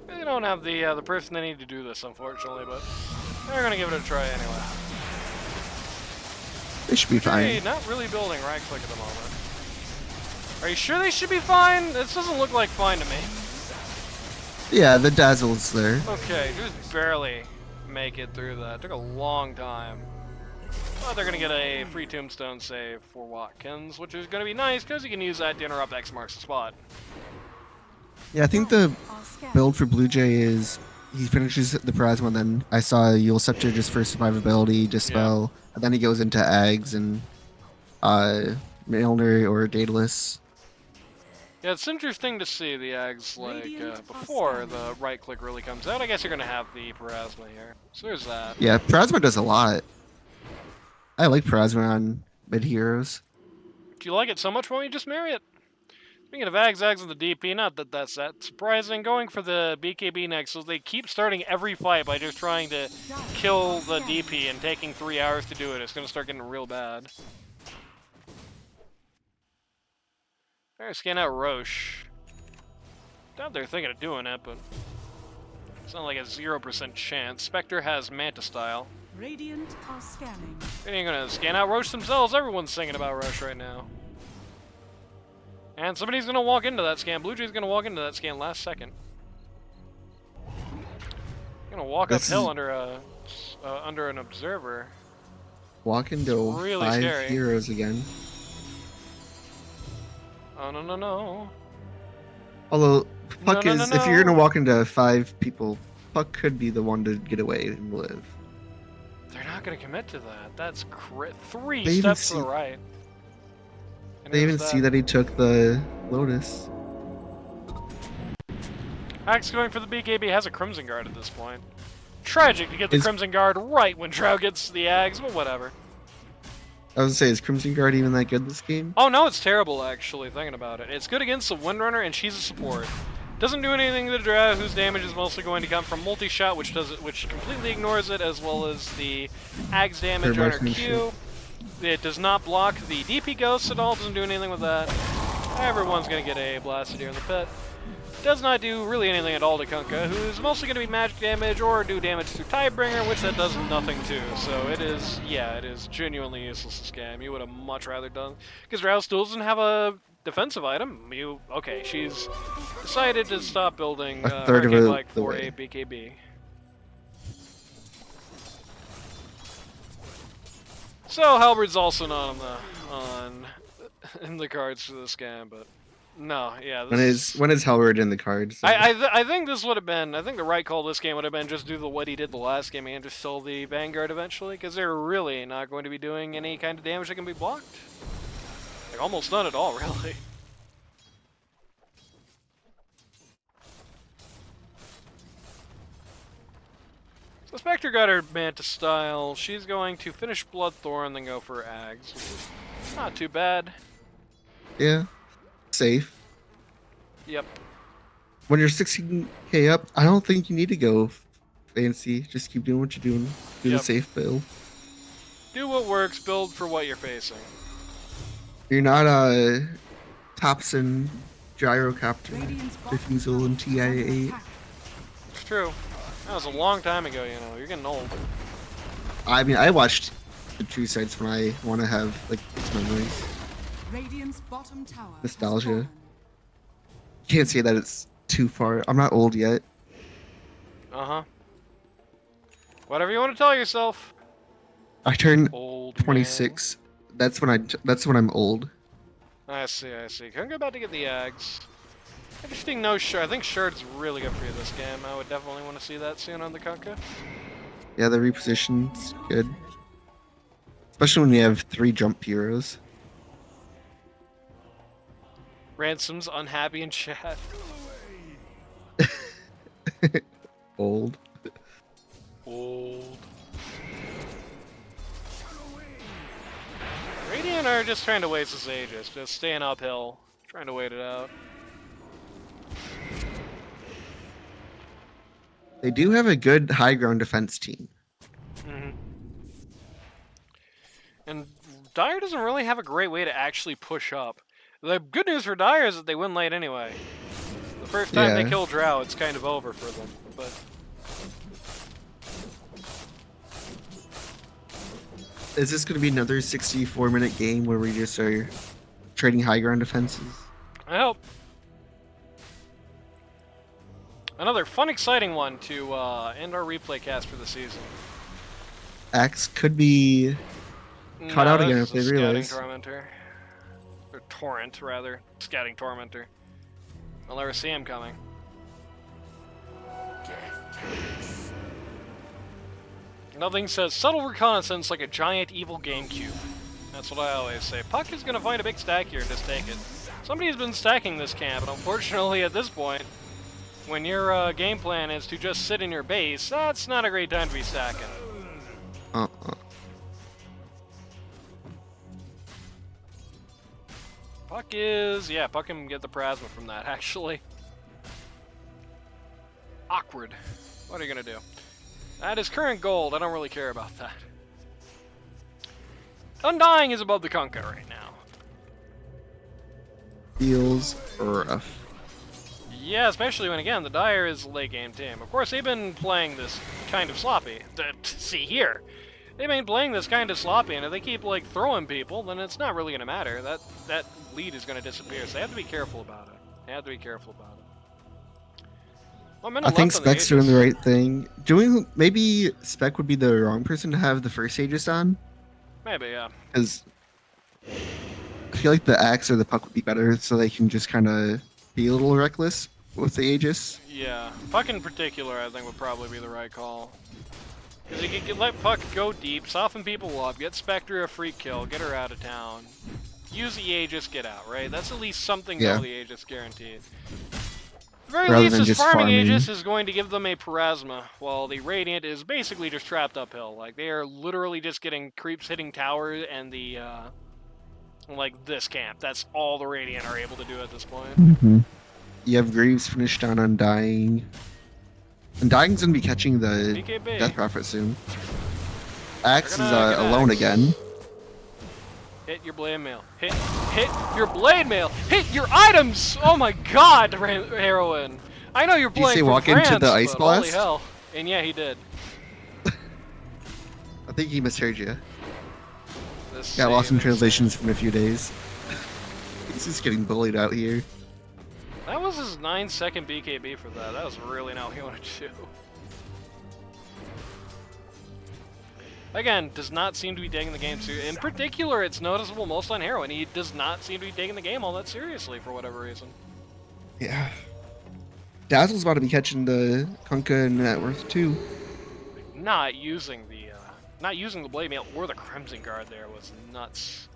They don't have the person they need to do this, unfortunately, but they're gonna give it a try anyway. They should be Okay, fine. not really building right click at the moment. Are you sure they should be fine? This doesn't look like fine to me. Yeah, the dazzle's there. Okay, just barely make it through that. Took a long time. But they're gonna get a free tombstone save for Watkins, which is gonna be nice because you can use that to interrupt X marks the spot. Yeah, I think the build for Blue Jay is he finishes the Plasma, and then I saw Yule Scepter just for survivability, Dispel, and then he goes into Ags and Milner or Daedalus. Yeah, it's interesting to see the Ags like before the right click really comes out. I guess you're gonna have the Parasma here. So there's that. Yeah, Plasma does a lot. I like Plasma on mid heroes. Do you like it so much, why don't you just marry it? Speaking of Ags and the DP, not that that's that surprising. Going for the BKB next, so they keep starting every fight by just trying to kill the DP and taking 3 hours to do it. It's gonna start getting real bad. Better scan out Roche. Doubt they're thinking of doing it, but it's not like a 0% chance. Spectre has Manta style. Radiant are scanning. They ain't gonna scan out Roche themselves. Everyone's singing about Roche right now. And somebody's gonna walk into that scan. Blue Jay's gonna walk into that scan last second. Gonna walk uphill under an observer. Walk into really 5 scary. heroes again. Oh no. Although Puck No. is, if you're gonna walk into 5 people, Puck could be the one to get away and live. They're not gonna commit to that. That's 3 They even steps to the see- right. And They who's even see that he took the Lotus. Axe going for the BKB has a Crimson Guard at this point. Tragic to get the Is- Crimson Guard right when Drow gets the Ags, but whatever. I was gonna say, is Crimson Guard even that good this game? Oh no, it's terrible actually, thinking about it. It's good against the Windrunner, and she's a support. Doesn't do anything to the Drow, whose damage is mostly going to come from multi-shot, which completely ignores it, as well as the Ags damage on her Q. It does not block the DP Ghosts at all, doesn't do anything with that. Everyone's gonna get a blasted here in the pit. Does not do really anything at all to Kunkka, who's mostly going to be magic damage or do damage through Tidebringer, which that does nothing to. So it is, yeah, it is genuinely useless to scam. You would have much rather done, because Drow still doesn't have a defensive item. Okay, she's decided to stop building A third of Hurricane it Bike the for way. a BKB. So Halberd's also not on in the cards for this game, but no, yeah. When is Halberd in the cards? So. I think this would have been. I think the right call this game would have been just do what he did the last game and just sell the Vanguard eventually, because they're really not going to be doing any kind of damage that can be blocked. Like almost none at all, really. So Spectre got her Manta style. She's going to finish Bloodthorn, then go for Ags, which is not too bad. Yeah, safe. Yep. When you're 16k up, I don't think you need to go fancy. Just keep doing what you're doing. Do the safe build. Do what works. Build for what you're facing. You're not Thompson gyrocopter diffusal and TI-8. It's true. That was a long time ago, you know. You're getting old. I mean, I watched the True Sites when I want to have like these memories. Radiant's bottom tower Nostalgia. Can't say that it's too far. I'm not old yet. Uh-huh. Whatever you want to tell yourself. I turn Old 26. Man. That's when I'm old. I see, I see. I'm about to get the Ags. Interesting no Shard. I think Shard's really good for you this game. I would definitely want to see that soon on the Kunkka. Yeah, the reposition's good. Especially when you have 3 jump heroes. Ransom's unhappy in chat. Old. Old. Radiant are just trying to waste his Aegis, just staying uphill, trying to wait it out. They do have a good high ground defense team. Mm-hmm. And Dire doesn't really have a great way to actually push up. The good news for Dire is that they win late anyway. The first time they kill Drow, it's kind of over for them. But is this going to be another 64-minute game where we just are trading high ground defenses? I hope. Another fun, exciting one to end our replay cast for the season. Axe could be cut out again if they realize. Tormentor. Or Torrent, rather. Scouting Tormentor. I'll never see him coming. Nothing says subtle reconnaissance like a giant evil GameCube. That's what I always say. Puck is gonna find a big stack here and just take it. Somebody's been stacking this camp, and unfortunately at this point, when your game plan is to just sit in your base, that's not a great time to be stacking. Puck is... yeah, Puck can get the Plasma from that, actually. Awkward. What are you gonna do? That is current gold, I don't really care about that. Undying is above the Kunkka right now. Feels rough. Yeah, especially when, again, the Dire is a late game team. Of course, they've been playing this kind of sloppy. See here. They've been playing this kind of sloppy, and if they keep, like, throwing people, then it's not really going to matter. That lead is going to disappear, so they have to be careful about it. They have to be careful about it. Well, I think Spec's doing the right thing. Maybe Spec would be the wrong person to have the first Aegis on? Maybe, yeah. Because I feel like the Axe or the Puck would be better, so they can just kind of be a little reckless with the Aegis. Yeah, Puck in particular I think would probably be the right call. Because you can let Puck go deep, soften people up, get Spectre a free kill, get her out of town. Use the Aegis, get out, right? That's at least something to the Aegis guaranteed. At the very least, this farming Aegis is going to give them a Parasma, while the Radiant is basically just trapped uphill. Like, they are literally just getting creeps hitting towers and the, like, this camp. That's all the Radiant are able to do at this point. Mm-hmm. You have Greaves finished on Undying. Undying's going to be catching the BKB. Death Prophet soon. Axe is alone again. Hit your blade mail. Hit your blade mail. Hit your items. Oh my God, Heroine. I know you're playing from walk France, into the Ice Blast? Holy hell. And yeah, he did. I think he misheard you. Got lost in translations from a few days. He's just getting bullied out here. That was his 9-second BKB for that. That was really not what he wanted to do. Again, does not seem to be taking the game seriously. In particular, it's noticeable most on Heroine. He does not seem to be taking the game all that seriously for whatever reason. Yeah. Dazzle's about to be catching the Kunkka and Net Worth too. Not using the Blade Mail or the Crimson Guard there was nuts.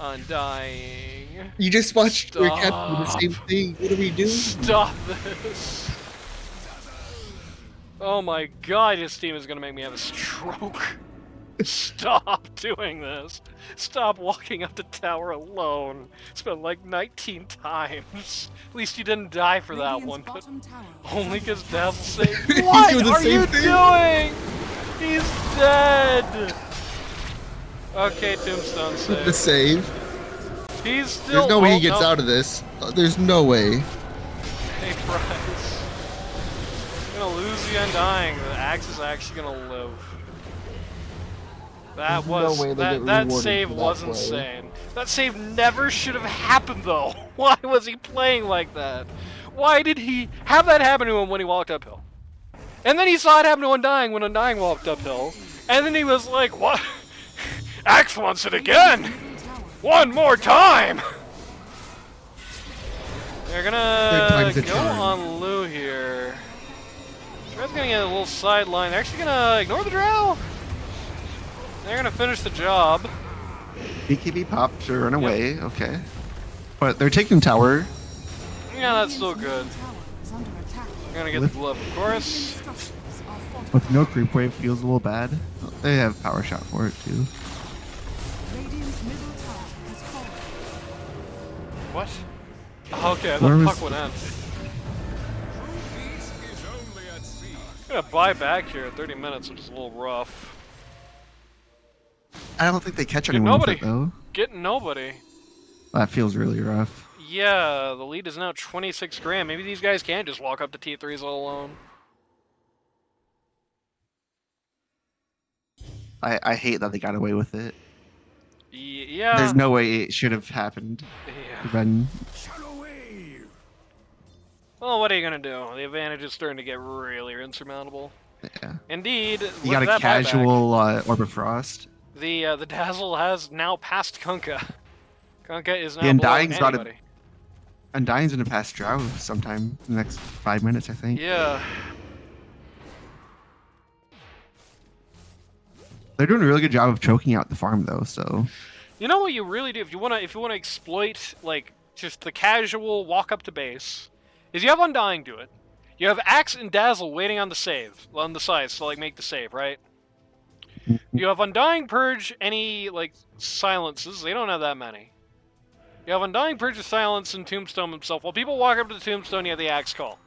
Undying. You just watched Stop. we're catching the same thing. What do we do? Stop this. Oh my god, his team is gonna make me have a stroke. Stop doing this. Stop walking up the tower alone. It's been like 19 times. At least you didn't die for that Radiant's one, but bottom tower only is because under Dazzle attack. saved. He's What doing the are same you thing. doing? He's dead. Okay, Tombstone The save. save. He's still. There's no way he oh, gets no. out of this. There's no way. Hey, Bryce. Gonna lose the Undying. The axe is actually gonna live. That There's no was way they get that rewarded save for that was play. insane. That save never should have happened though. Why was he playing like that? Why did he have that happen to him when he walked uphill? And then he saw it happen to Undying when Undying walked uphill. And then he was like, what? Axe wants it again! Middle tower One more time! They're Third gonna time's a go charm. on Lou here. Red's gonna get a little sideline. They're actually gonna ignore the drow. They're gonna finish the job. BKB pops or run away. Okay. But they're taking tower. Yeah, that's still good. tower is under attack. They're gonna get the glove, of course. Structures are fortified. With no creep wave feels a little bad. They have power shot for it too. Radiant's middle tower has fallen. What? Okay, I Where thought was- puck would end. I'm gonna buy back here at 30 minutes, which is a little rough. I don't think they catch Get anyone with nobody. it though. Getting nobody. That feels really rough. Yeah, the lead is now 26 grand. Maybe these guys can just walk up to T3s all alone. I hate that they got away with it. Yeah. There's no way it should have happened. Yeah. Then Well, what are you gonna do? The advantage is starting to get really insurmountable. yeah. Indeed, You with got a that buyback, casual Orb of Frost. the Dazzle has now passed Kunkka. Kunkka is now The Undying's below got a- anybody. Undying's gonna pass Drow sometime in the next 5 minutes, I think. Yeah. They're doing a really good job of choking out the farm though, so You know what you really do if you wanna exploit like just the casual walk up to base, is you have Undying do it. You have Axe and Dazzle waiting on the save on the sides to like make the save, right? You have Undying purge any like silences. They don't have that many. You have Undying purge the silence and Tombstone himself. While people walk up to the Tombstone, you have the Axe call.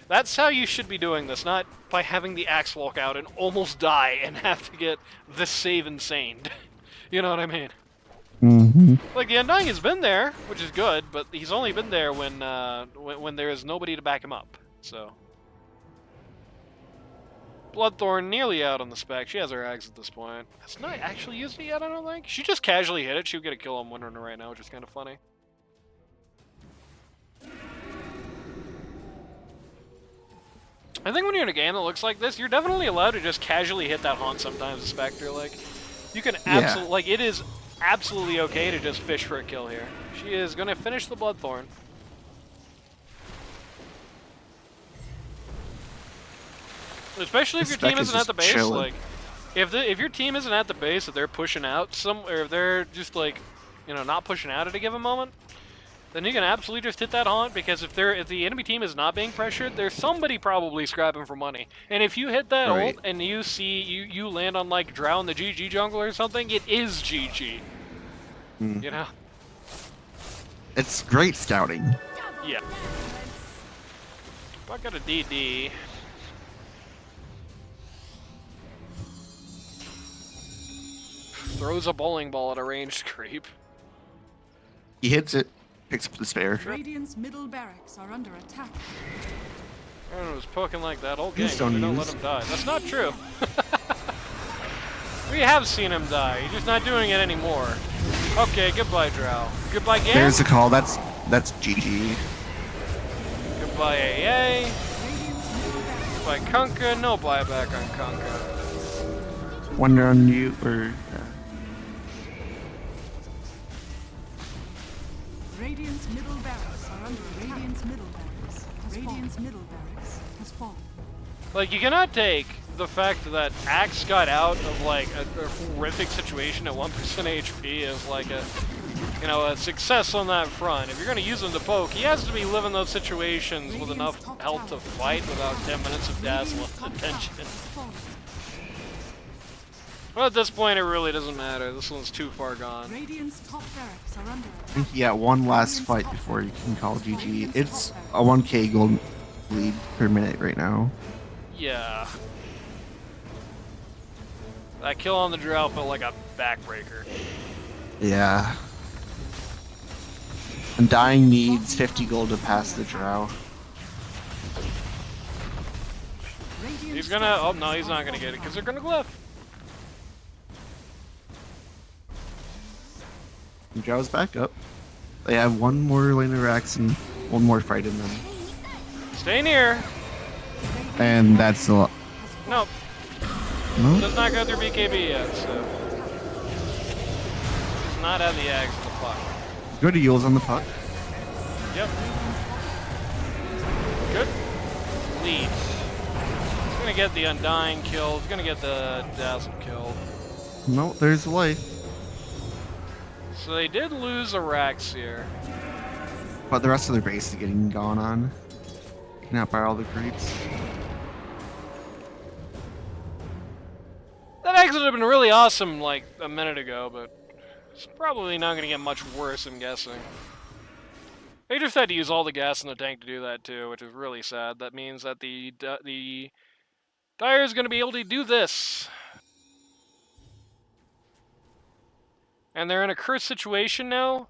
That's how you should be doing this, not by having the Axe walk out and almost die and have to get the save insaned. You know what I mean? Like, the Undying has been there, which is good, but he's only been there when there is nobody to back him up, so. Bloodthorn nearly out on the spec. She has her Axe at this point. Has not actually used it yet, I don't think. She just casually hit it. She would get a kill on Windrunner right now, which is kind of funny. I think when you're in a game that looks like this, you're definitely allowed to just casually hit that haunt sometimes, Spectre. Like, you can absolutely, like, it is absolutely okay to just fish for a kill here. She is going to finish the Bloodthorn. Especially if your team isn't at the base, like, if your team isn't at the base, if they're pushing out or if they're just like, you know, not pushing out at a given moment, then you can absolutely just hit that haunt, because if the enemy team is not being pressured, there's somebody probably scrapping for money. And if you hit that ult and you see you land on like Drow in the GG jungle or something, it is GG. You know? it's great scouting. Yeah. If I got a DD. Throws a bowling ball at a ranged creep. He hits it, picks up the spare. Radiant's middle barracks are under attack. Aaron was poking like that all game. Please don't Don't let use. him die. That's not true. We have seen him die. He's just not doing it anymore. Okay, goodbye, Drow. Goodbye, Gam. There's a call. That's GG. Goodbye, AA. Radiant's middle barracks Goodbye, Kunkka. No buyback on Kunkka. Wonder on you or. Radiant's middle barracks are under Radiant's middle barracks. Radiant's middle barracks has fallen. Like, you cannot take the fact that Axe got out of, like, a horrific situation at 1% HP as, like, a success on that front. If you're going to use him to poke, he has to be living those situations with enough health to fight without 10 minutes of dazzle attention. Well, at this point, it really doesn't matter. This one's too far gone. Radiant's top barracks are under I think you got one last fight before you can call GG. It's a 1k gold lead per minute right now. Yeah. That kill on the drow felt like a backbreaker. Yeah. And dying needs 50 gold to pass the drow. He's gonna. Oh no, he's not gonna get it because they're gonna glyph. The drow's back up. They have one more lane of racks and one more fight in them. Stay near. And that's a lot. Nope. No? Does not go through BKB yet, so. Does not have the eggs in the puck. Good heals on the puck. Yep. Good lead. He's gonna get the Undying kill. He's gonna get the Dazzle kill. No, there's life. So they did lose a Rax here. But the rest of their base is getting gone on. Taken out by all the creeps. That exit would have been really awesome like a minute ago, but it's probably not going to get much worse, I'm guessing. They just had to use all the gas in the tank to do that too, which is really sad. That means that the Dire is going to be able to do this. And they're in a cursed situation now,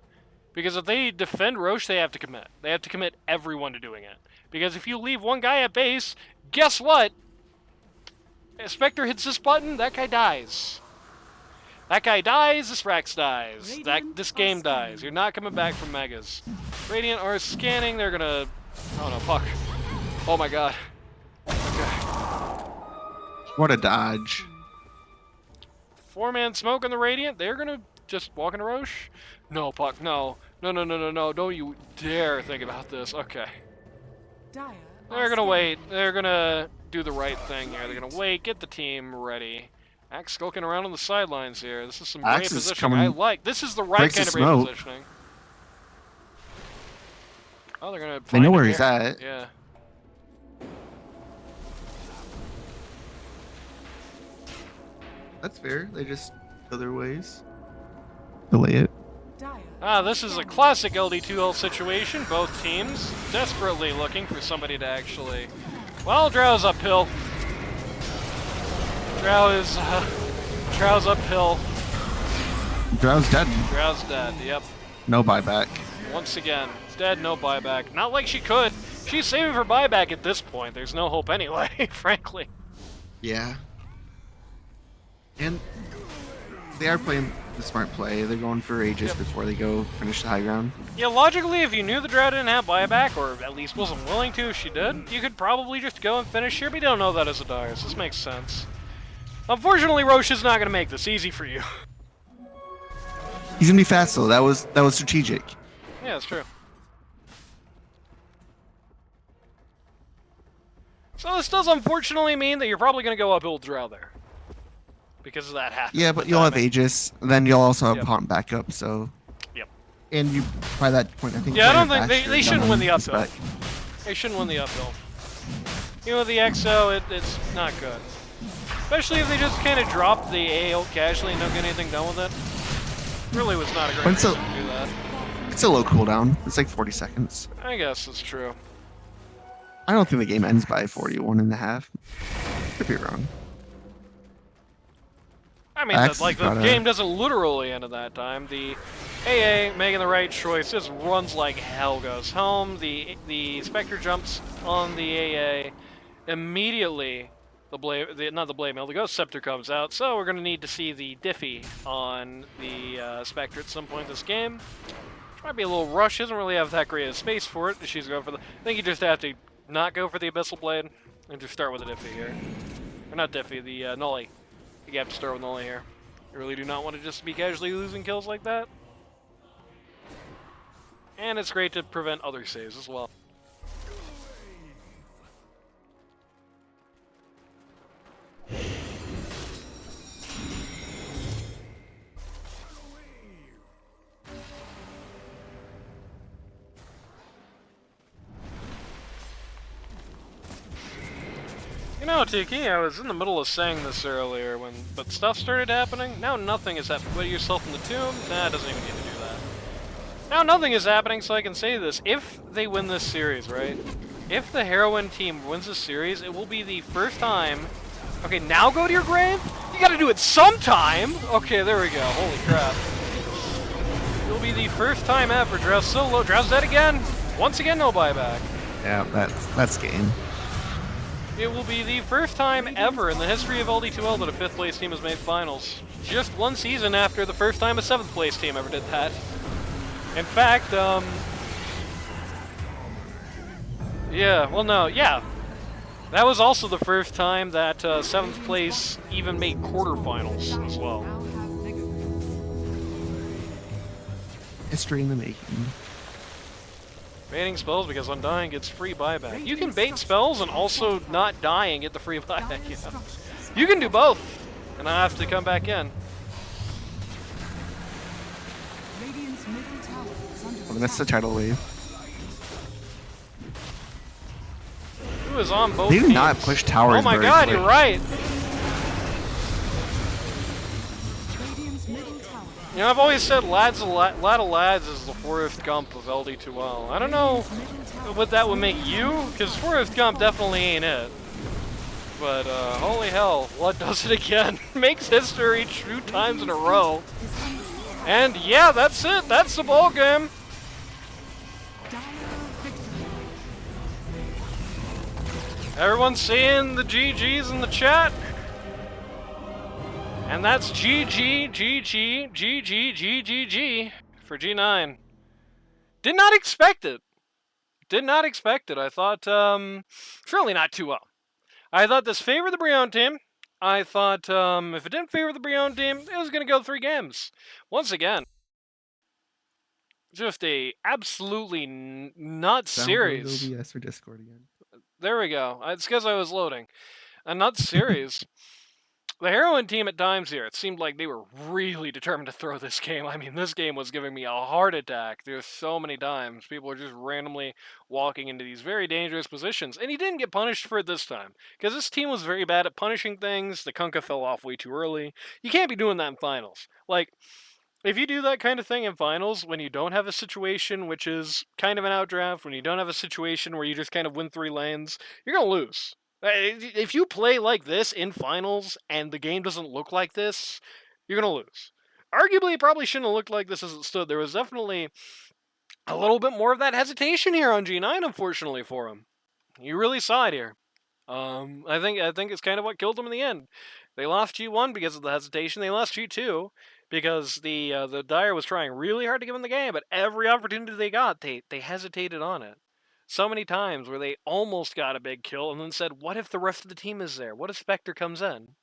because if they defend Roche, they have to commit. They have to commit everyone to doing it. Because if you leave one guy at base, guess what? If Spectre hits this button, that guy dies. That guy dies, this Rax dies. This game dies. You're not coming back from Megas. Radiant are scanning, they're gonna... Oh no, fuck. Oh my god. Okay. What a dodge. 4-man smoke on the Radiant, they're gonna just walk into Roche? No, Puck, no. No, don't you dare think about this. Okay. They're gonna wait. They're gonna do the right thing here. They're gonna wait, get the team ready. Axe skulking around on the sidelines here. This is some great positioning. I like. This is the right kind of great positioning. Oh, they're gonna. They know where he's at. Yeah. That's fair. They just go their ways. Delay it. Ah, this is a classic LD2L situation. Both teams desperately looking for somebody to actually... Well, Drow's uphill. Drow's uphill. Drow's dead. Drow's dead, yep. No buyback. Once again, dead, no buyback. Not like she could. She's saving for buyback at this point. There's no hope anyway, frankly. Yeah. And they are playing the smart play. They're going for Aegis before they go finish the high ground. Yeah, logically, if you knew the Drow didn't have buyback, or at least wasn't willing to if she did, you could probably just go and finish here, but you don't know that as a Dire, so this makes sense. Unfortunately, Roche is not going to make this easy for you. He's going to be fast, though. That was strategic. Yeah, that's true. So this does unfortunately mean that you're probably going to go uphill with Drow there. Because that happens. Yeah, but you'll have Aegis, then you'll also have Haunt backup, so... Yep. And you, by that point, I think... Yeah, I don't think... They shouldn't win the uphill. They shouldn't win the uphill. You know, the XO, it's not good. Especially if they just kind of drop the AO casually and don't get anything done with it. Really was not a great reason to do that. It's a low cooldown. It's like 40 seconds. I guess that's true. I don't think the game ends by 41.5. Could be wrong. I mean, the game doesn't literally end at that time. The AA making the right choice just runs like hell, goes home. The Spectre jumps on the AA. Immediately, not the Blade Mail, the Ghost Scepter comes out. So we're going to need to see the Diffie on the Spectre at some point this game. Which might be a little rush. She doesn't really have that great a space for it. She's going for the... I think you just have to not go for the Abyssal Blade and just start with the Diffie here. Or not Diffie, the Nully. You have to start with Noli here. You really do not want to just be casually losing kills like that. And it's great to prevent other saves as well. You know, Tiki, I was in the middle of saying this earlier, but stuff started happening. Now nothing is happening. Put yourself in the tomb? Nah, it doesn't even need to do that. Now nothing is happening, so I can say this. If they win this series, right? If the Heroine team wins this series, it will be the first time... Okay, now go to your grave? You gotta do it sometime! Okay, there we go. Holy crap. It'll be the first time ever. Drow's so low. Drow's dead again! Once again, no buyback. Yeah, that's game. It will be the first time ever in the history of LD2L that a 5th place team has made finals. Just one season after the first time a 7th place team ever did that. In fact, yeah, well no, yeah. That was also the first time that 7th place even made quarterfinals as well. History in the making. Baiting spells because Undying gets free buyback. You can bait spells and also not die and get the free buyback. Yeah. You can do both, and I have to come back in. Oh, that's the tidal wave. Who is on both They do teams? not push towers. Oh my very god, quick. you're right! You know, I've always said Lad of Lads is the Forrest Gump of LD2L. I don't know what that would make you, because Forrest Gump definitely ain't it. But, holy hell, Lad does it again. Makes history 2 times in a row. And yeah, that's it. That's the ball game. Everyone's seeing the GGs in the chat. And that's GG, GG, GG, GGG for G9. Did not expect it. Did not expect it. I thought, surely not too well. I thought this favored the Brionne team. I thought, if it didn't favor the Brionne team, it was going to go 3 games. Once again, just a absolutely nuts series. OBS or Discord again. There we go. It's because I was loading. A nuts series. The Heroine team at times here, it seemed like they were really determined to throw this game. I mean, this game was giving me a heart attack. There's so many times people were just randomly walking into these very dangerous positions. And he didn't get punished for it this time. Because this team was very bad at punishing things. The Kunkka fell off way too early. You can't be doing that in finals. Like, if you do that kind of thing in finals, when you don't have a situation which is kind of an outdraft, when you don't have a situation where you just kind of win 3 lanes, you're going to lose. If you play like this in finals and the game doesn't look like this, you're going to lose. Arguably, it probably shouldn't have looked like this as it stood. There was definitely a little bit more of that hesitation here on G9, unfortunately, for him. You really saw it here. I think it's kind of what killed them in the end. They lost G1 because of the hesitation. They lost G2 because the Dire was trying really hard to give them the game, but every opportunity they got, they hesitated on it. So many times where they almost got a big kill and then said, what if the rest of the team is there? What if Spectre comes in?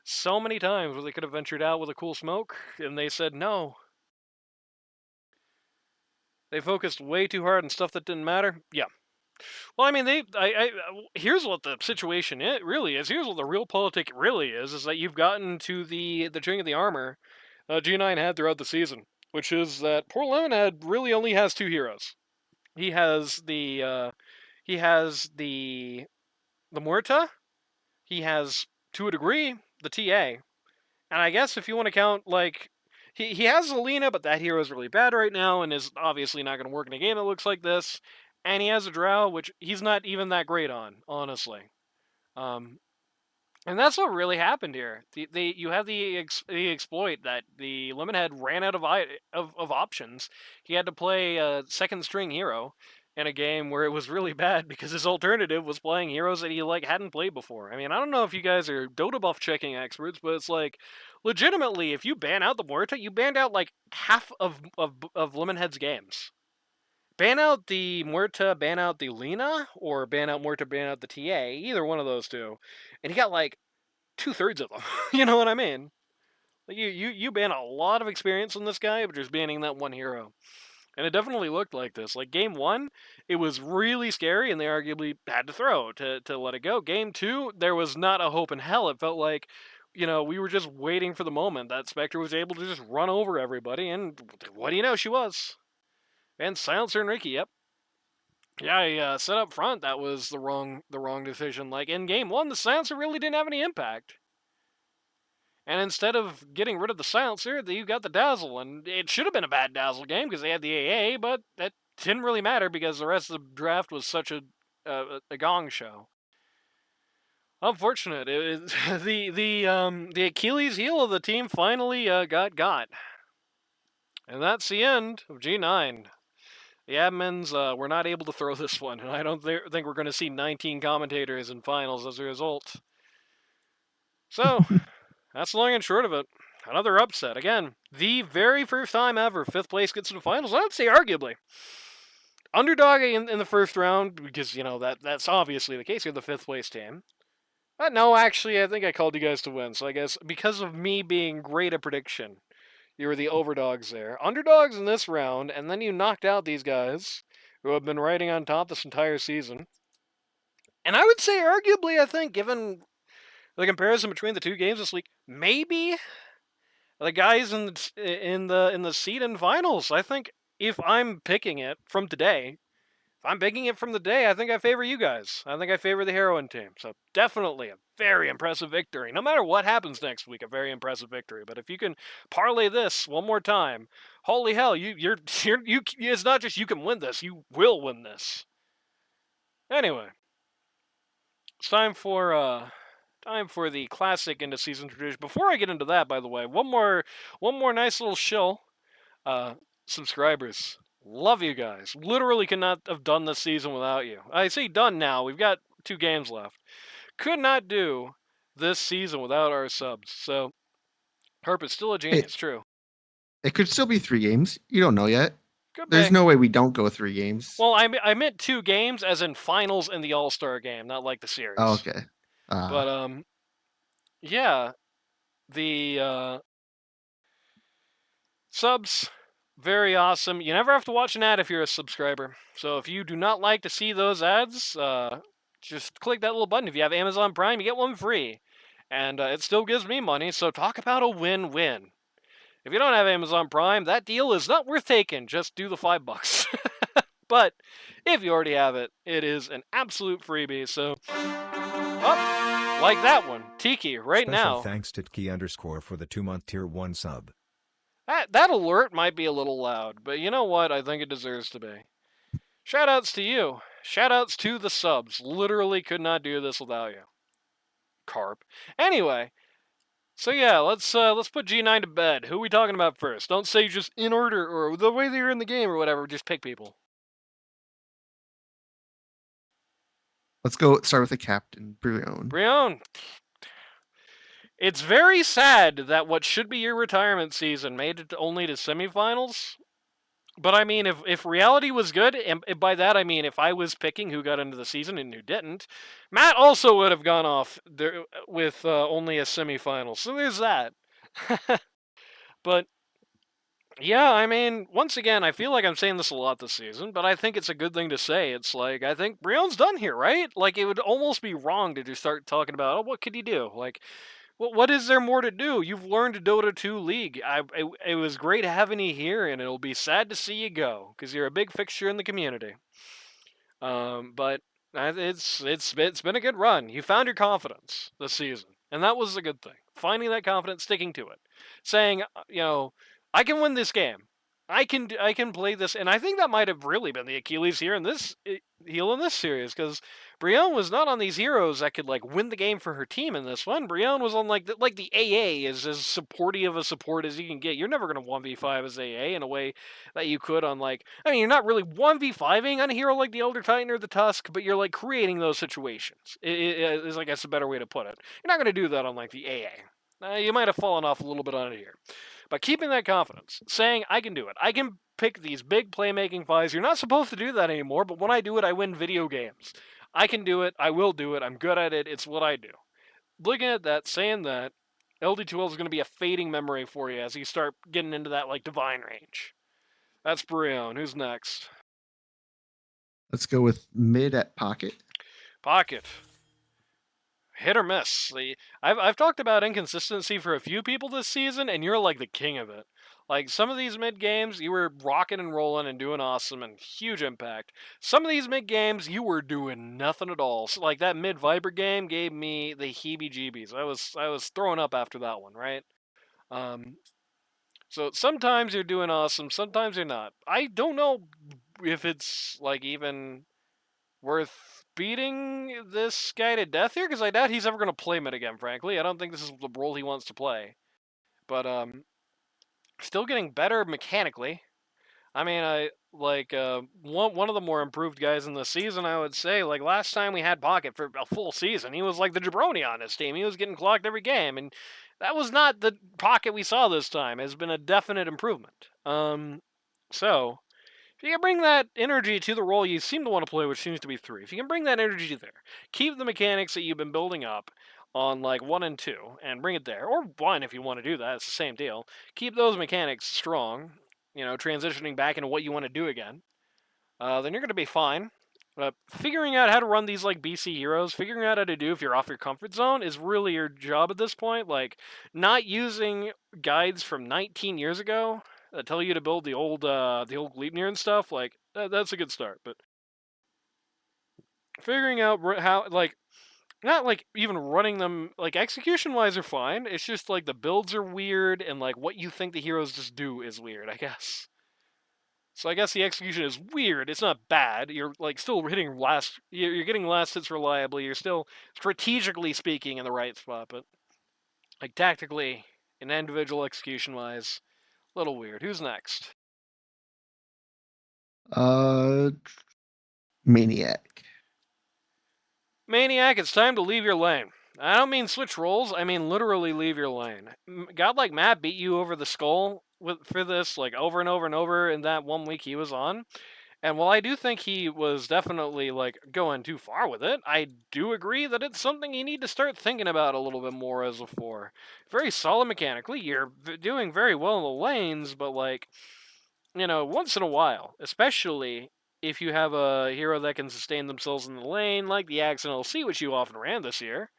So many times where they could have ventured out with a cool smoke, and they said no. They focused way too hard on stuff that didn't matter. Yeah. Well, I mean, here's what the situation really is. Here's what the real politic really is that you've gotten to the chink of the armor G9 had throughout the season, which is that poor Lemonhead really only has 2 heroes. He has the Muerta. He has, to a degree, the TA. And I guess if you want to count, like, he has Alina, but that hero is really bad right now and is obviously not going to work in a game that looks like this. And he has a Drow, which he's not even that great on, honestly. And that's what really happened here. You have the exploit that the Lemonhead ran out of options. He had to play a second string hero in a game where it was really bad because his alternative was playing heroes that he hadn't played before. I mean, I don't know if you guys are Dota buff checking experts, but it's like legitimately, if you ban out the Muerta, you banned out like half of Lemonhead's games. Ban out the Muerta, ban out the Lina, or ban out Muerta, ban out the TA. Either one of those two, and he got like 2/3 of them. You know what I mean? Like you ban a lot of experience on this guy, but just banning that one hero. And it definitely looked like this. Like game 1, it was really scary, and they arguably had to throw to let it go. Game 2, there was not a hope in hell. It felt like, we were just waiting for the moment that Spectre was able to just run over everybody, and what do you know, she was. And Silencer and Ricky, yep. Yeah, set up front, that was the wrong decision. Like in game 1, the Silencer really didn't have any impact. And instead of getting rid of the Silencer, you got the Dazzle. And it should have been a bad Dazzle game because they had the AA, but that didn't really matter because the rest of the draft was such a gong show. Unfortunate. The Achilles heel of the team finally got. And that's the end of G9. The admins were not able to throw this one, and I don't think we're going to see 19 commentators in finals as a result. So, that's the long and short of it. Another upset. Again, the very first time ever 5th place gets to the finals. I would say arguably. Underdog in the first round, because, that's obviously the case. You're the 5th place team. But no, actually, I think I called you guys to win. So I guess because of me being great at prediction, you were the overdogs there. Underdogs in this round, and then you knocked out these guys who have been riding on top this entire season. And I would say, arguably, I think, given the comparison between the two games this week, maybe the guys in the seed in finals. I think if I'm picking it from today, I think I favor you guys. I think I favor the heroine team. So definitely a very impressive victory. No matter what happens next week, a very impressive victory. But if you can parlay this one more time, holy hell, you're it's not just you can win this, you will win this. Anyway, it's time for the classic end of season tradition. Before I get into that, by the way, one more nice little shill. Subscribers. Love you guys. Literally could not have done this season without you. I say done now. We've got 2 games left. Could not do this season without our subs. So, Herp is still a genius, true. It could still be 3 games. You don't know yet. Could There's be. no way we don't go 3 games. Well, I meant 2 games as in finals and the All-Star game, not like the series. Oh, okay. But, yeah. The, subs... very awesome. You never have to watch an ad if you're a subscriber. So if you do not like to see those ads, just click that little button. If you have Amazon Prime, you get one free. And it still gives me money, so talk about a win-win. If you don't have Amazon Prime, that deal is not worth taking. Just do the $5. But if you already have it, it is an absolute freebie. So, like that one. Tiki, right now. Special thanks to Tiki_ for the 2-month tier 1 sub. That alert might be a little loud, but you know what? I think it deserves to be. Shoutouts to you. Shoutouts to the subs. Literally could not do this without you. Carp. Anyway, so yeah, let's put G9 to bed. Who are we talking about first? Don't say just in order or the way they're in the game or whatever. Just pick people. Let's go start with the captain, Brionne. Brionne. It's very sad that what should be your retirement season made it only to semifinals. But I mean, if reality was good, and by that I mean if I was picking who got into the season and who didn't, Matt also would have gone off there with only a semifinal. So there's that. But yeah, I mean, once again, I feel like I'm saying this a lot this season, but I think it's a good thing to say. It's like, I think Brionne's done here, right? Like, it would almost be wrong to just start talking about, oh, what could he do? Like, what is there more to do? You've learned Dota 2 League. It was great having you here, and it'll be sad to see you go, because you're a big fixture in the community. But it's been a good run. You found your confidence this season, and that was a good thing. Finding that confidence, sticking to it. Saying, I can win this game. I can play this, and I think that might have really been the Achilles heel in this series, because Brionne was not on these heroes that could like win the game for her team in this one. Brionne was on like the AA is as supportive a support as you can get. You're never gonna 1v5 as AA in a way that you could on you're not really 1v5ing on a hero like the Elder Titan or the Tusk, but you're like creating those situations. It is, I guess, a better way to put it. You're not gonna do that on like the AA. You might have fallen off a little bit on it here. But keeping that confidence, saying, I can do it. I can pick these big playmaking fights. You're not supposed to do that anymore, but when I do it, I win video games. I can do it. I will do it. I'm good at it. It's what I do. looking at that, saying that LD2L is going to be a fading memory for you as you start getting into that like divine range. That's Brionne. Who's next? Let's go with mid at pocket. Pocket. Hit or miss. I've talked about inconsistency for a few people this season, and you're like the king of it. Like some of these mid games, you were rocking and rolling and doing awesome and huge impact. Some of these mid games, you were doing nothing at all. So like that mid Viper game gave me the heebie-jeebies. I was throwing up after that one, right? Um, so sometimes you're doing awesome, sometimes you're not. I don't know if it's like even worth beating this guy to death here because I doubt he's ever going to play mid again. Frankly, I don't think this is the role he wants to play. But still getting better mechanically. I mean, I like one of the more improved guys in the season. I would say, like last time we had Pocket for a full season, he was like the jabroni on his team. He was getting clocked every game, and that was not the Pocket we saw this time. It's been a definite improvement. So if you can bring that energy to the role you seem to want to play, which seems to be 3, if you can bring that energy there, keep the mechanics that you've been building up on like 1 and 2 and bring it there, or 1 if you want to do that, it's the same deal. Keep those mechanics strong, transitioning back into what you want to do again, then you're going to be fine. Figuring out how to run these like BC heroes, figuring out how to do if you're off your comfort zone is really your job at this point. Like not using guides from 19 years ago that tell you to build the old Gleipnir and stuff. Like that's a good start, but figuring out how like not like even running them like execution wise are fine. It's just like the builds are weird and like what you think the heroes just do is weird, I guess. So I guess the execution is weird. It's not bad. You're like still hitting last. You're getting last hits reliably. You're still strategically speaking in the right spot, but like tactically and individual execution wise, a little weird. Who's next? Maniac. Maniac, it's time to leave your lane. I don't mean switch roles. I mean literally leave your lane. God like Matt beat you over the skull for this like over and over and over in that 1 week he was on. And while I do think he was definitely like going too far with it, I do agree that it's something you need to start thinking about a little bit more as a 4. Very solid mechanically, you're doing very well in the lanes, but like, once in a while, especially if you have a hero that can sustain themselves in the lane, like the Axe and LC, which you often ran this year,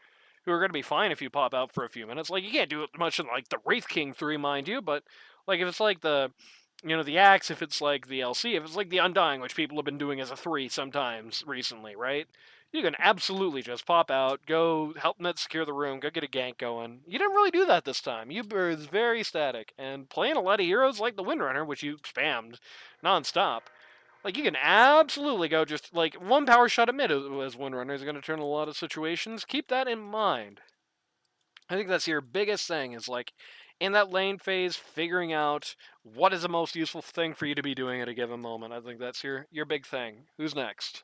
who are going to be fine if you pop out for a few minutes. Like, you can't do it much in, like, the Wraith King 3, mind you, but, like, if it's like the Axe, if it's like the LC, if it's like the Undying, which people have been doing as a 3 sometimes recently, right? You can absolutely just pop out, go help Net secure the room, go get a gank going. You didn't really do that this time. You were very static, and playing a lot of heroes like the Windrunner, which you spammed nonstop, like, you can absolutely go just, like, one power shot at mid as Windrunner is going to turn a lot of situations. Keep that in mind. I think that's your biggest thing is, like, in that lane phase, figuring out what is the most useful thing for you to be doing at a given moment. I think that's your big thing. Who's next?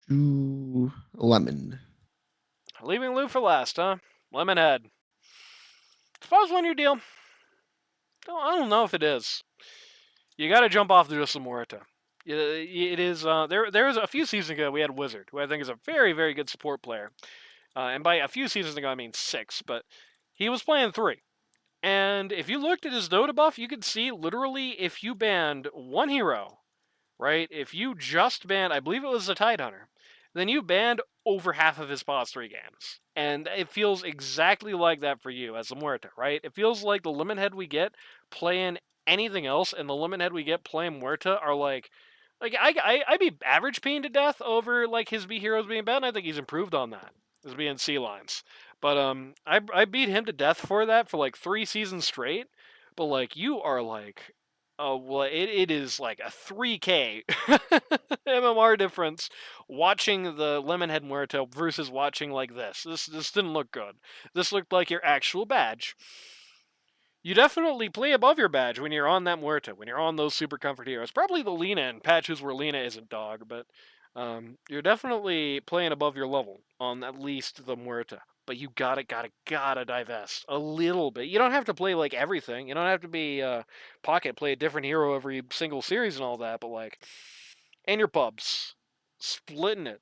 Ooh, lemon. Leaving Lou for last, huh? Lemonhead. Suppose one your deal. I don't know if it is. You got to jump off the Morita. It is. There was a few seasons ago we had Wizard, who I think is a very, very good support player. And by a few seasons ago, I mean 6, but he was playing 3. And if you looked at his Dota buff, you could see literally if you banned one hero, right? If you just banned, I believe it was the Tide Hunter, then you banned over half of his past 3 games. And it feels exactly like that for you as a Muerta, right? It feels like the Lemon Head we get playing anything else and the Lemon Head we get playing Muerta are like I'd be average peeing to death over like his B heroes being bad, and I think he's improved on that as being C lines. But I beat him to death for that for like 3 seasons straight. But like you are like, oh well, it is like a 3K MMR difference watching the Lemonhead Muerto versus watching like this. This didn't look good. This looked like your actual badge. You definitely play above your badge when you're on that Muerta, when you're on those super comfort heroes. Probably the Lina and patches where Lina isn't dog, but you're definitely playing above your level on at least the Muerta. But you gotta divest a little bit. You don't have to play like everything. You don't have to be pocket, play a different hero every single series and all that. But like, and your pubs, splitting it.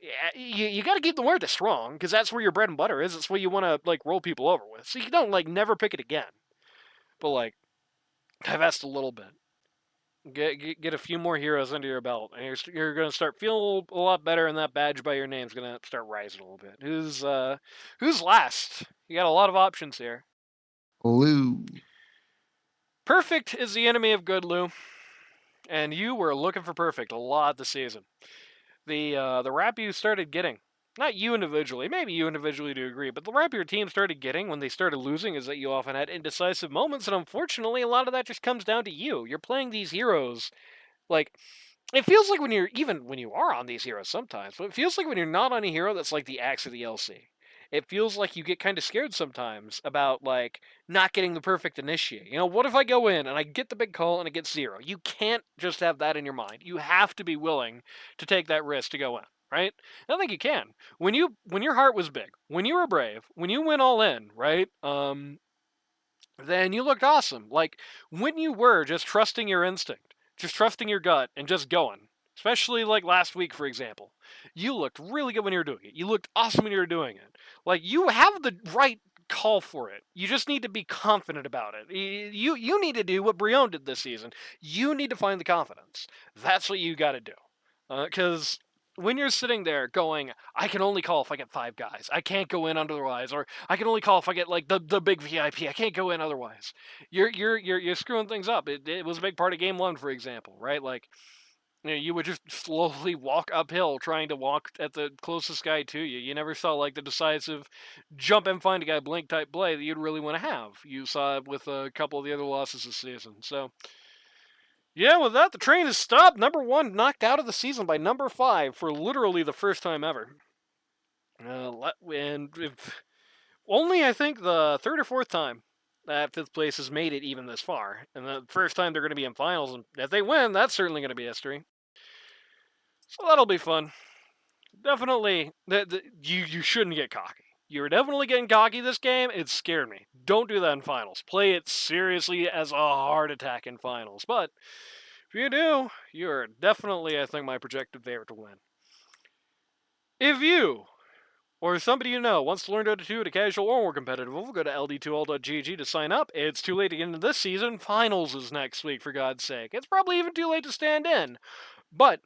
Yeah, you got to keep the word strong because that's where your bread and butter is. It's what you want to like roll people over with. So you don't like never pick it again, but like divest a little bit. Get a few more heroes under your belt, and you're going to start feeling a lot better, and that badge by your name is going to start rising a little bit. Who's last? You got a lot of options here. Lou. Perfect is the enemy of good, Lou, and you were looking for perfect a lot this season. The rap you started getting, not you individually, maybe you individually do agree, but the rap your team started getting when they started losing is that you often had indecisive moments, and unfortunately, a lot of that just comes down to you. You're playing these heroes like it feels like when you're even when you are on these heroes sometimes, but it feels like when you're not on a hero that's like the Axe or the LC. It feels like you get kind of scared sometimes about like not getting the perfect initiate. You know, what if I go in and I get the big call and I get 0? You can't just have that in your mind. You have to be willing to take that risk to go in, right? I don't think you can. When your heart was big, when you were brave, when you went all in, right? Then you looked awesome. Like when you were just trusting your instinct, just trusting your gut, and just going. Especially like last week, for example. You looked really good when you were doing it. You looked awesome when you were doing it. Like you have the right call for it. You just need to be confident about it. You need to do what Brionne did this season. You need to find the confidence. That's what you got to do. Because when you're sitting there going, I can only call if I get 5 guys. I can't go in otherwise, or I can only call if I get like the big VIP. I can't go in otherwise. You're screwing things up. It was a big part of game 1, for example, right? Like you would just slowly walk uphill trying to walk at the closest guy to you. You never saw like the decisive jump and find a guy blink type play that you'd really want to have. You saw it with a couple of the other losses this season. So yeah, with that, the train is stopped. Number 1 knocked out of the season by number 5 for literally the first time ever. And only, I think, the 3rd or 4th time that 5th place has made it even this far. And the first time they're going to be in finals. And if they win, that's certainly going to be history. So that'll be fun. Definitely, you shouldn't get cocky. You're definitely getting cocky this game. It scared me. Don't do that in finals. Play it seriously as a heart attack in finals. But if you do, you're definitely, I think, my projected favorite to win. If you or somebody you know wants to learn Dota 2 at a casual or more competitive level, go to ld2all.gg to sign up. It's too late to get into this season. Finals is next week, for God's sake. It's probably even too late to stand in. But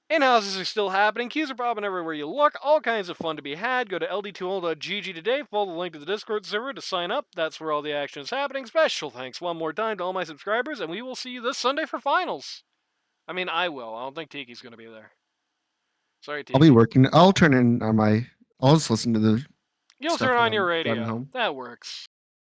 in-houses are still happening. Queues are popping everywhere you look. All kinds of fun to be had. Go to ld2all.gg today. Follow the link to the Discord server to sign up. That's where all the action is happening. Special thanks one more time to all my subscribers, and we will see you this Sunday for finals. I mean, I will. I don't think Tiki's going to be there. Sorry, Tiki. I'll be working. I'll turn in on my. I'll just listen to the. You'll stuff turn when on your I'm driving radio. home. That works.